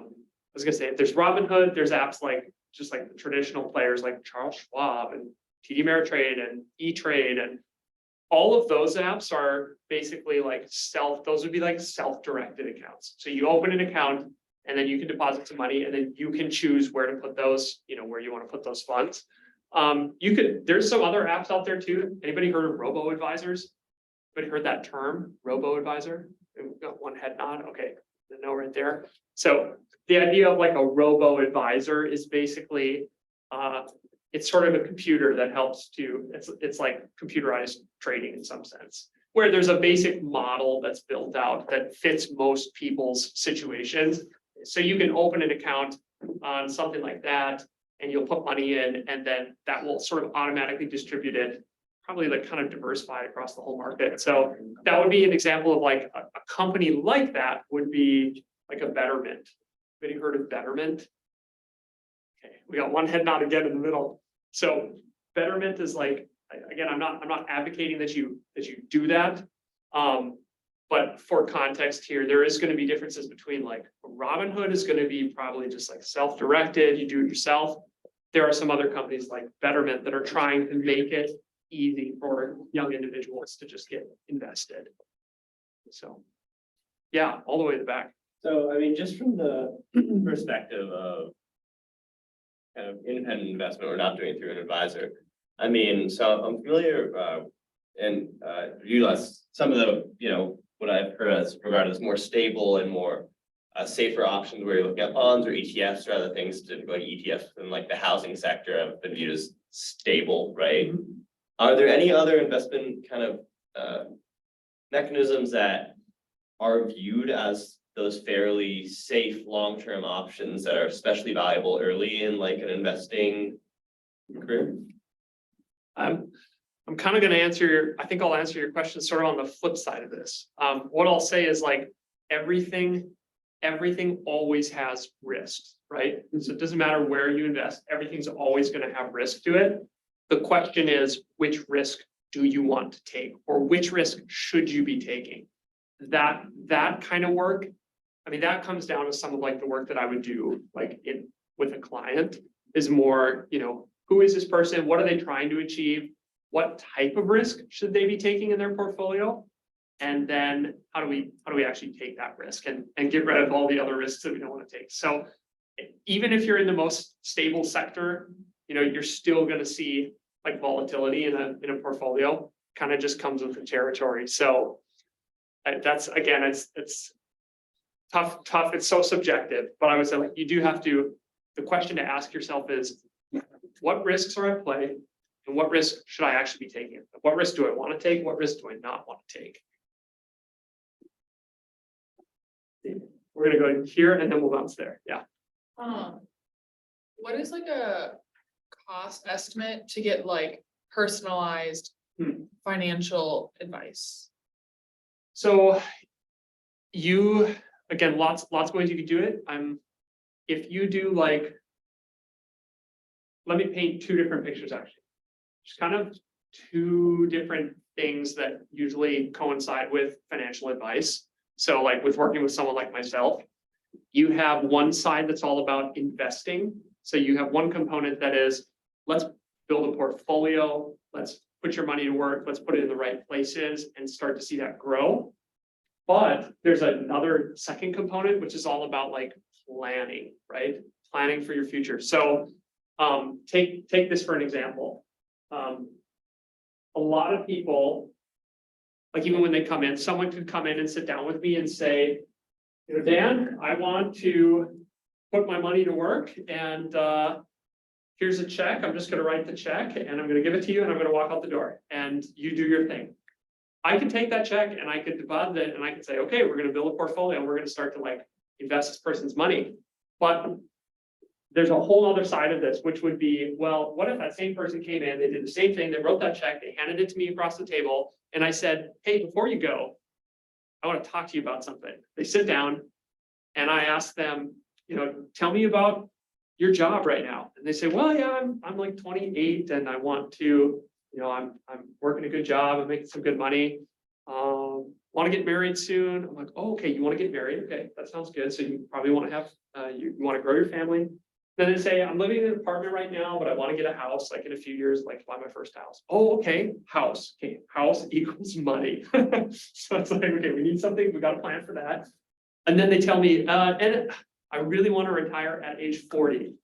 was gonna say, there's Robinhood, there's apps like, just like the traditional players like Charles Schwab and TD Ameritrade and E-Trade, and all of those apps are basically like those would be like self-directed accounts. So you open an account and then you can deposit some money and then you can choose where to put those, where you want to put those funds. There's some other apps out there too. Anybody heard of robo-advisors? Anybody heard that term, robo-advisor? We've got one head nod. Okay, the no right there. So the idea of like a robo-advisor is basically, it's sort of a computer that helps to, it's like computerized trading in some sense, where there's a basic model that's built out that fits most people's situations. So you can open an account on something like that, and you'll put money in, and then that will sort of automatically distribute it, probably like kind of diversified across the whole market. So that would be an example of like a company like that would be like a Betterment. Anybody heard of Betterment? Okay, we got one head nod again in the middle. So Betterment is like, again, I'm not advocating that you do that. But for context here, there is going to be differences between like Robinhood is going to be probably just like self-directed, you do it yourself. There are some other companies like Betterment that are trying to make it easy for young individuals to just get invested. So, yeah, all the way to the back. So, I mean, just from the perspective of kind of independent investment, we're not doing it through an advisor. I mean, so I'm familiar and utilize some of the, what I've heard as regarded as more stable and more safer options where you're looking at bonds or ETFs or other things, typically ETFs in like the housing sector have been viewed as stable, right? Mm-hmm. Are there any other investment kind of mechanisms that are viewed as those fairly safe long-term options that are especially valuable early in like an investing career? I'm kind of going to I think I'll answer your question sort of on the flip side of this. What I'll say is like everything always has risks, right? So it doesn't matter where you invest, everything's always going to have risk to it. The question is, which risk do you want to take, or which risk should you be taking? That kind of work, I mean, that comes down to some of like the work that I would do like with a client is more, who is this person? What are they trying to achieve? What type of risk should they be taking in their portfolio? And then how do we actually take that risk and get rid of all the other risks that we don't want to take? So even if you're in the most stable sector, you're still going to see like volatility in a portfolio kind of just comes with the territory. So that's, again, it's tough, it's so subjective, but I would say like, you do have to, the question to ask yourself is, what risks are at play? And what risk should I actually be taking? What risk do I want to take? What risk do I not want to take? We're gonna go here and then we'll bounce there. Yeah. What is like a cost estimate to get like personalized financial advice? So you, again, lots of ways you could do it. If you do like, let me paint two different pictures actually. Just kind of two different things that usually coincide with financial advice. So like with working with someone like myself, you have one side that's all about investing. So you have one component that is, let's build a portfolio, let's put your money to work, let's put it in the right places and start to see that grow. But there's another second component, which is all about like planning, right? Planning for your future. So take this for an example. A lot of people, like even when they come in, someone could come in and sit down with me and say, you know, Dan, I want to put my money to work and here's a check. I'm just going to write the check and I'm going to give it to you and I'm going to walk out the door and you do your thing. I could take that check and I could deposit it and I could say, okay, we're going to build a portfolio and we're going to start to like invest this person's money. But there's a whole other side of this, which would be, well, what if that same person came in, they did the same thing, they wrote that check, they handed it to me across the table, and I said, hey, before you go, I want to talk to you about something. They sit down and I ask them, you know, tell me about your job right now. And they say, well, yeah, I'm like 28 and I want to, you know, I'm working a good job, I'm making some good money. Want to get married soon. I'm like, oh, okay, you want to get married? Okay, that sounds good. So you probably want to have, you want to grow your family. Then they say, I'm living in an apartment right now, but I want to get a house like in a few years, like buy my first house. Oh, okay, house. Okay, house equals money. So it's like, okay, we need something, we got a plan for that. And then they tell me, and I really want to retire at age 40.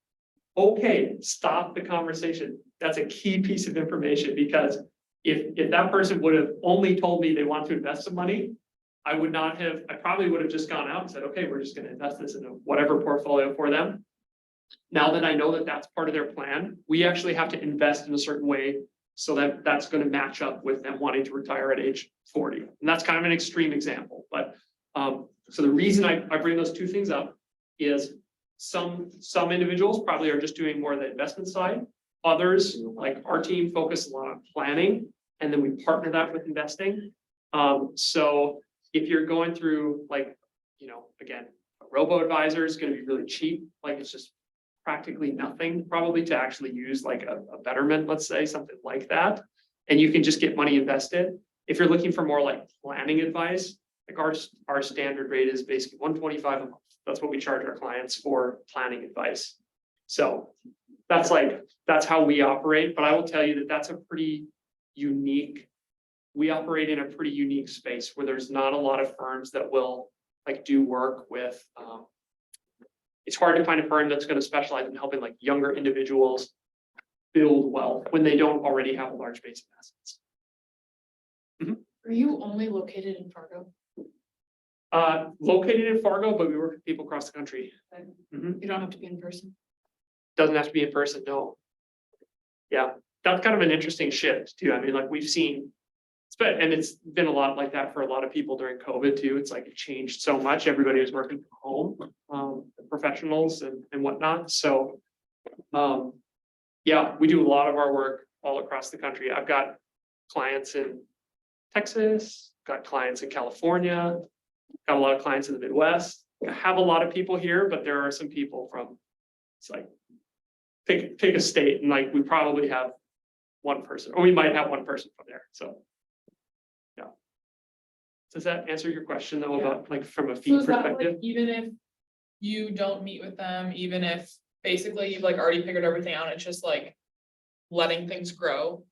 Okay, stop the conversation. That's a key piece of information because if that person would have only told me they want to invest some money, I probably would have just gone out and said, okay, we're just going to invest this in a whatever portfolio for them. Now that I know that that's part of their plan, we actually have to invest in a certain way so that that's going to match up with them wanting to retire at age 40. And that's kind of an extreme example. But so the reason I bring those two things up is some individuals probably are just doing more of the investment side. Others, like our team, focus a lot on planning, and then we partner that with investing. So if you're going through like, you know, again, a robo-advisor is going to be really cheap. Like it's just practically nothing probably to actually use like a Betterment, let's say, something like that. And you can just get money invested. If you're looking for more like planning advice, like our standard rate is basically $125 a month. That's what we charge our clients for planning advice. So that's how we operate. But I will tell you that that's a pretty unique, we operate in a pretty unique space where there's not a lot of firms that will like do work with, it's hard to find a firm that's going to specialize in helping like younger individuals build wealth when they don't already have a large base of assets. Are you only located in Fargo? Located in Fargo, but we work with people across the country. You don't have to be in person. Doesn't have to be in person, no. Yeah, that's kind of an interesting shift too. I mean, like we've seen, and it's been a lot like that for a lot of people during COVID too. It's like it changed so much. Everybody was working from home, professionals and whatnot. So, yeah, we do a lot of our work all across the country. I've got clients in Texas, got clients in California, got a lot of clients in the Midwest. I have a lot of people here, but there are some people from, it's like, pick a state and like we probably have one person, or we might have one person from there. So, yeah. Does that answer your question though about like from a fee So is that like, perspective? even if you don't meet with them, even if basically you've like already figured everything out, it's just like letting things grow,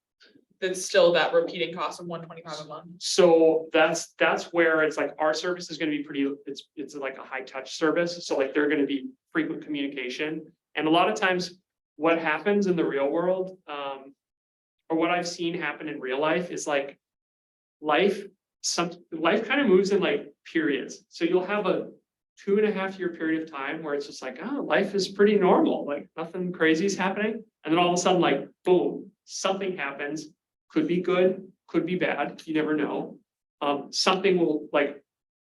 that's still that repeating cost of $125 a month. So that's where it's like our service is going to be pretty, it's like a high touch service. So like they're going to be frequent communication. And a lot of times what happens in the real world, or what I've seen happen in real life is like life kind of moves in like periods. So you'll have a 2.5 year period of time where it's just like, oh, life is pretty normal, like nothing crazy is happening. And then all of a sudden, like, boom, something happens, could be good, could be bad, you never know. Something will like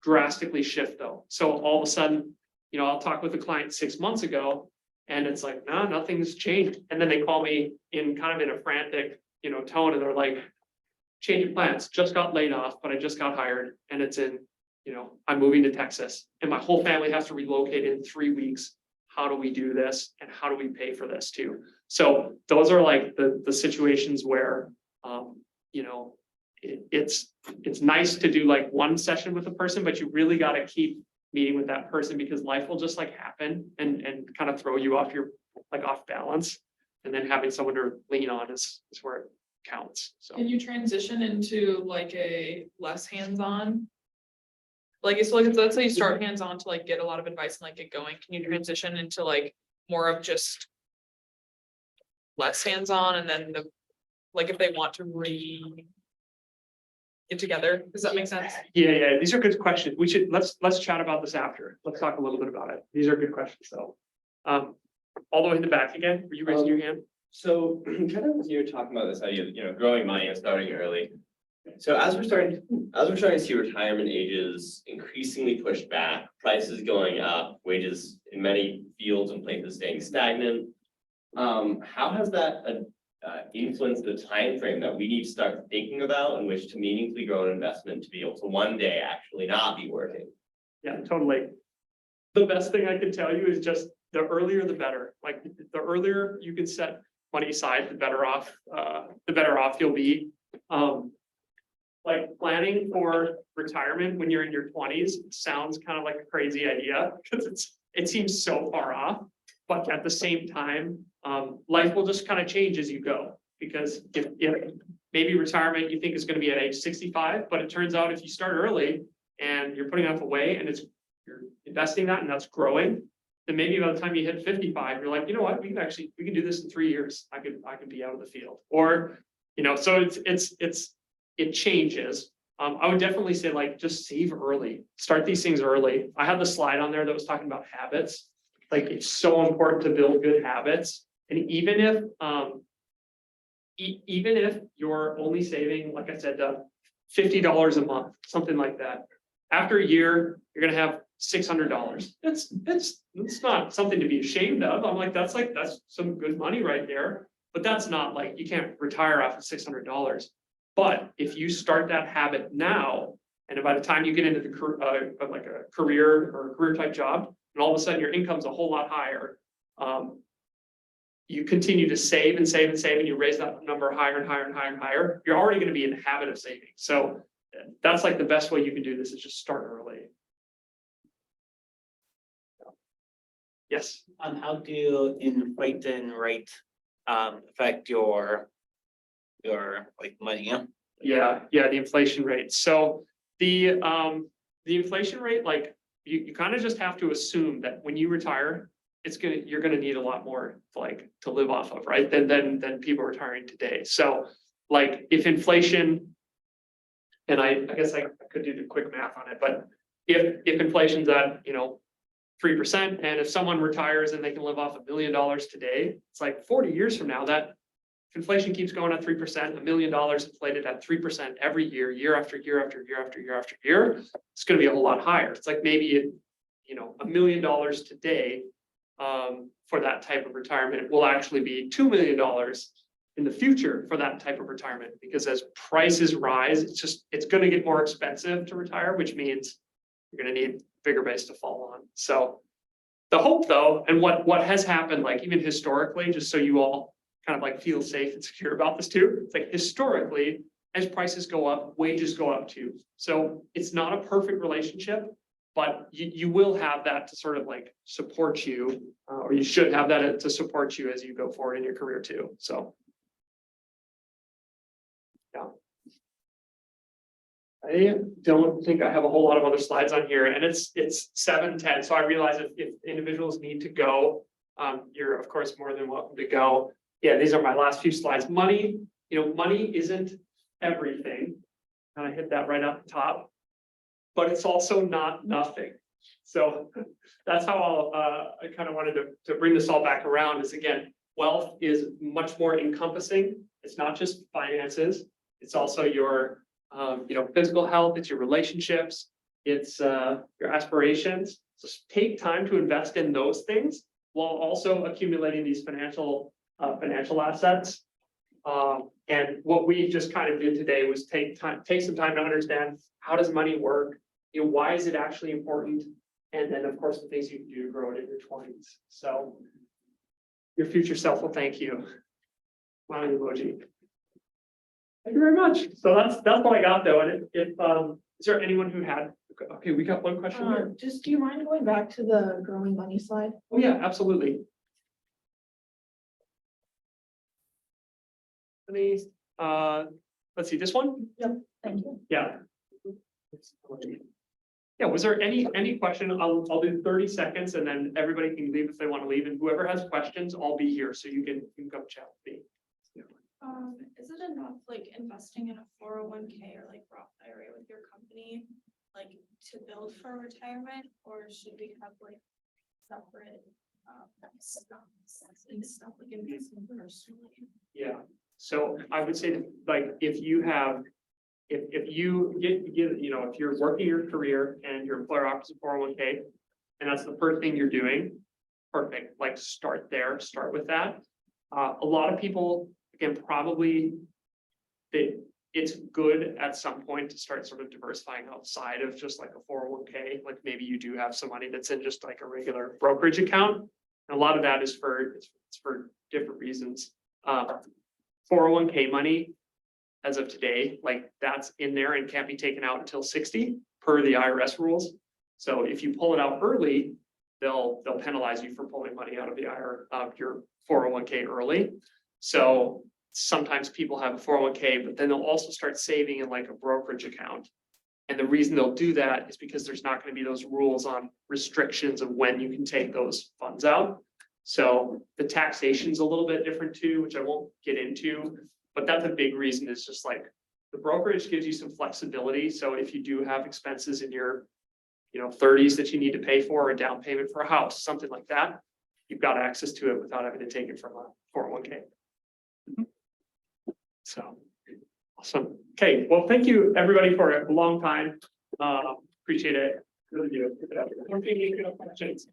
drastically shift though. So all of a sudden, you know, I'll talk with a client 6 months ago and it's like, no, nothing's changed. And then they call me in kind of in a frantic, you know, tone and they're like, change of plans, just got laid off, but I just got hired and it's in, you know, I'm moving to Texas and my whole family has to relocate in 3 weeks. How do we do this? And how do we pay for this too? So those are like the situations where, you know, it's nice to do like one session with a person, but you really got to keep meeting with that person because life will just like happen and kind of throw you off your, like off balance. And then having someone to lean on is where it counts. So. Can you transition into like a less hands-on? Like, it's like, let's say you start hands-on to like get a lot of advice and like get going. Can you transition into like more of just less hands-on and then the, like if they want to get together, does that make sense? Yeah, these are good questions. We should, let's chat about this after. Let's talk a little bit about it. These are good questions though. All the way in the back again, were you raising your hand? So kind of as you were talking about this idea of, you know, growing money and starting early. So as we're starting to see retirement ages increasingly pushed back, prices going up, wages in many fields and places staying stagnant. How has that influenced the time frame that we need to start thinking about in which to meaningfully grow an investment to be able to one day actually not be working? Yeah, totally. The best thing I can tell you is just the earlier the better. Like the earlier you can set money aside, the better off you'll be. Like planning for retirement when you're in your 20s sounds kind of like a crazy idea because it seems so far off. But at the same time, life will just kind of change as you go. Because if maybe retirement you think is going to be at age 65, but it turns out if you start early and you're putting enough away and you're investing that and that's growing, then maybe by the time you hit 55, you're like, you know what, we can do this in 3 years. I could be out of the field. Or, you know, so it changes. I would definitely say like just save early, start these things early. I had the slide on there that was talking about habits. Like it's so important to build good habits. And even if you're only saving, like I said, $50 a month, something like that. After a year, you're gonna have $600. That's not something to be ashamed of. I'm like, that's some good money right there. But that's not like, you can't retire off of $600. But if you start that habit now, and by the time you get into the like a career or a career type job, and all of a sudden your income's a whole lot higher, you continue to save and save and save, and you raise that number higher and higher and higher and higher, you're already going to be in the habit of saving. So that's like the best way you can do this is just start early. Yes. How do inflation rate affect your like money? Yeah, the inflation rate. So the inflation rate, like you kind of just have to assume that when you retire, you're gonna need a lot more like to live off of, right? Than people retiring today. So like if inflation, and I guess I could do the quick math on it, but if inflation's at 3%, and if someone retires and they can live off $1 million today, it's like 40 years from now that if inflation keeps going at 3%, $1 million inflated at 3% every year, year after year after year after year after year, it's going to be a whole lot higher. It's like maybe $1 million today for that type of retirement will actually be $2 million in the future for that type of retirement, because as prices rise, it's going to get more expensive to retire, which means you're going to need a bigger base to fall on. So the hope though, and what has happened, like even historically, just so you all kind of like feel safe and secure about this too, it's like historically, as prices go up, wages go up too. So it's not a perfect relationship, but you will have that to sort of like support you, or you should have that to support you as you go forward in your career too. So. Yeah. I don't think I have a whole lot of other slides on here, and it's 7:10. So I realize if individuals need to go, you're of course more than welcome to go. Yeah, these are my last few slides. Money money isn't everything. And I hit that right off the top. But it's also not nothing. So that's how I kind of wanted to bring this all back around is again, wealth is much more encompassing. It's not just finances. It's also your, physical health, it's your relationships, it's your aspirations. So take time to invest in those things while also accumulating these financial assets. And what we just kind of did today was take some time to understand how does money work, why is it actually important, and then of course the things you can do to grow it in your 20s. So your future self will thank you. Smiling emoji. Thank you very much. So that's what I got though. And if is there anyone who had? Okay, we got one question here. Just do you mind going back to the growing money slide? Oh yeah, absolutely. Let's see, this one? Thank you. Yeah. Yeah, was there any question? I'll do 30 seconds and then everybody can leave if they want to leave, and whoever has questions, I'll be here, so you can come chat with me. Is it enough like investing in a 401k or like Roth IRA with your company, like to build for retirement, or should we have like separate stuff like investing personally? Yeah, so I would say that, like, if you have, if you get, if you're working your career and your employer offers a 401k, and that's the first thing you're doing, perfect, like start there, start with that. A lot of people, again, probably it's good at some point to start sort of diversifying outside of just like a 401k, like maybe you do have some money that's in just like a regular brokerage account. And a lot of that is it's for different reasons. 401k money, as of today, like that's in there and can't be taken out until 60 per the IRS rules. So if you pull it out early, they'll penalize you for pulling money out of your 401k early. So sometimes people have a 401k, but then they'll also start saving in like a brokerage account. And the reason they'll do that is because there's not going to be those rules on restrictions of when you can take those funds out. So the taxation's a little bit different too, which I won't get into, but that's a big reason. Is just like the brokerage gives you some flexibility. So if you do have expenses in your 30s that you need to pay for, a down payment for a house, something like that, you've got access to it without having to take it from a 401k. So awesome. Okay, well, thank you everybody for a long time. Appreciate it. Really do. Questions.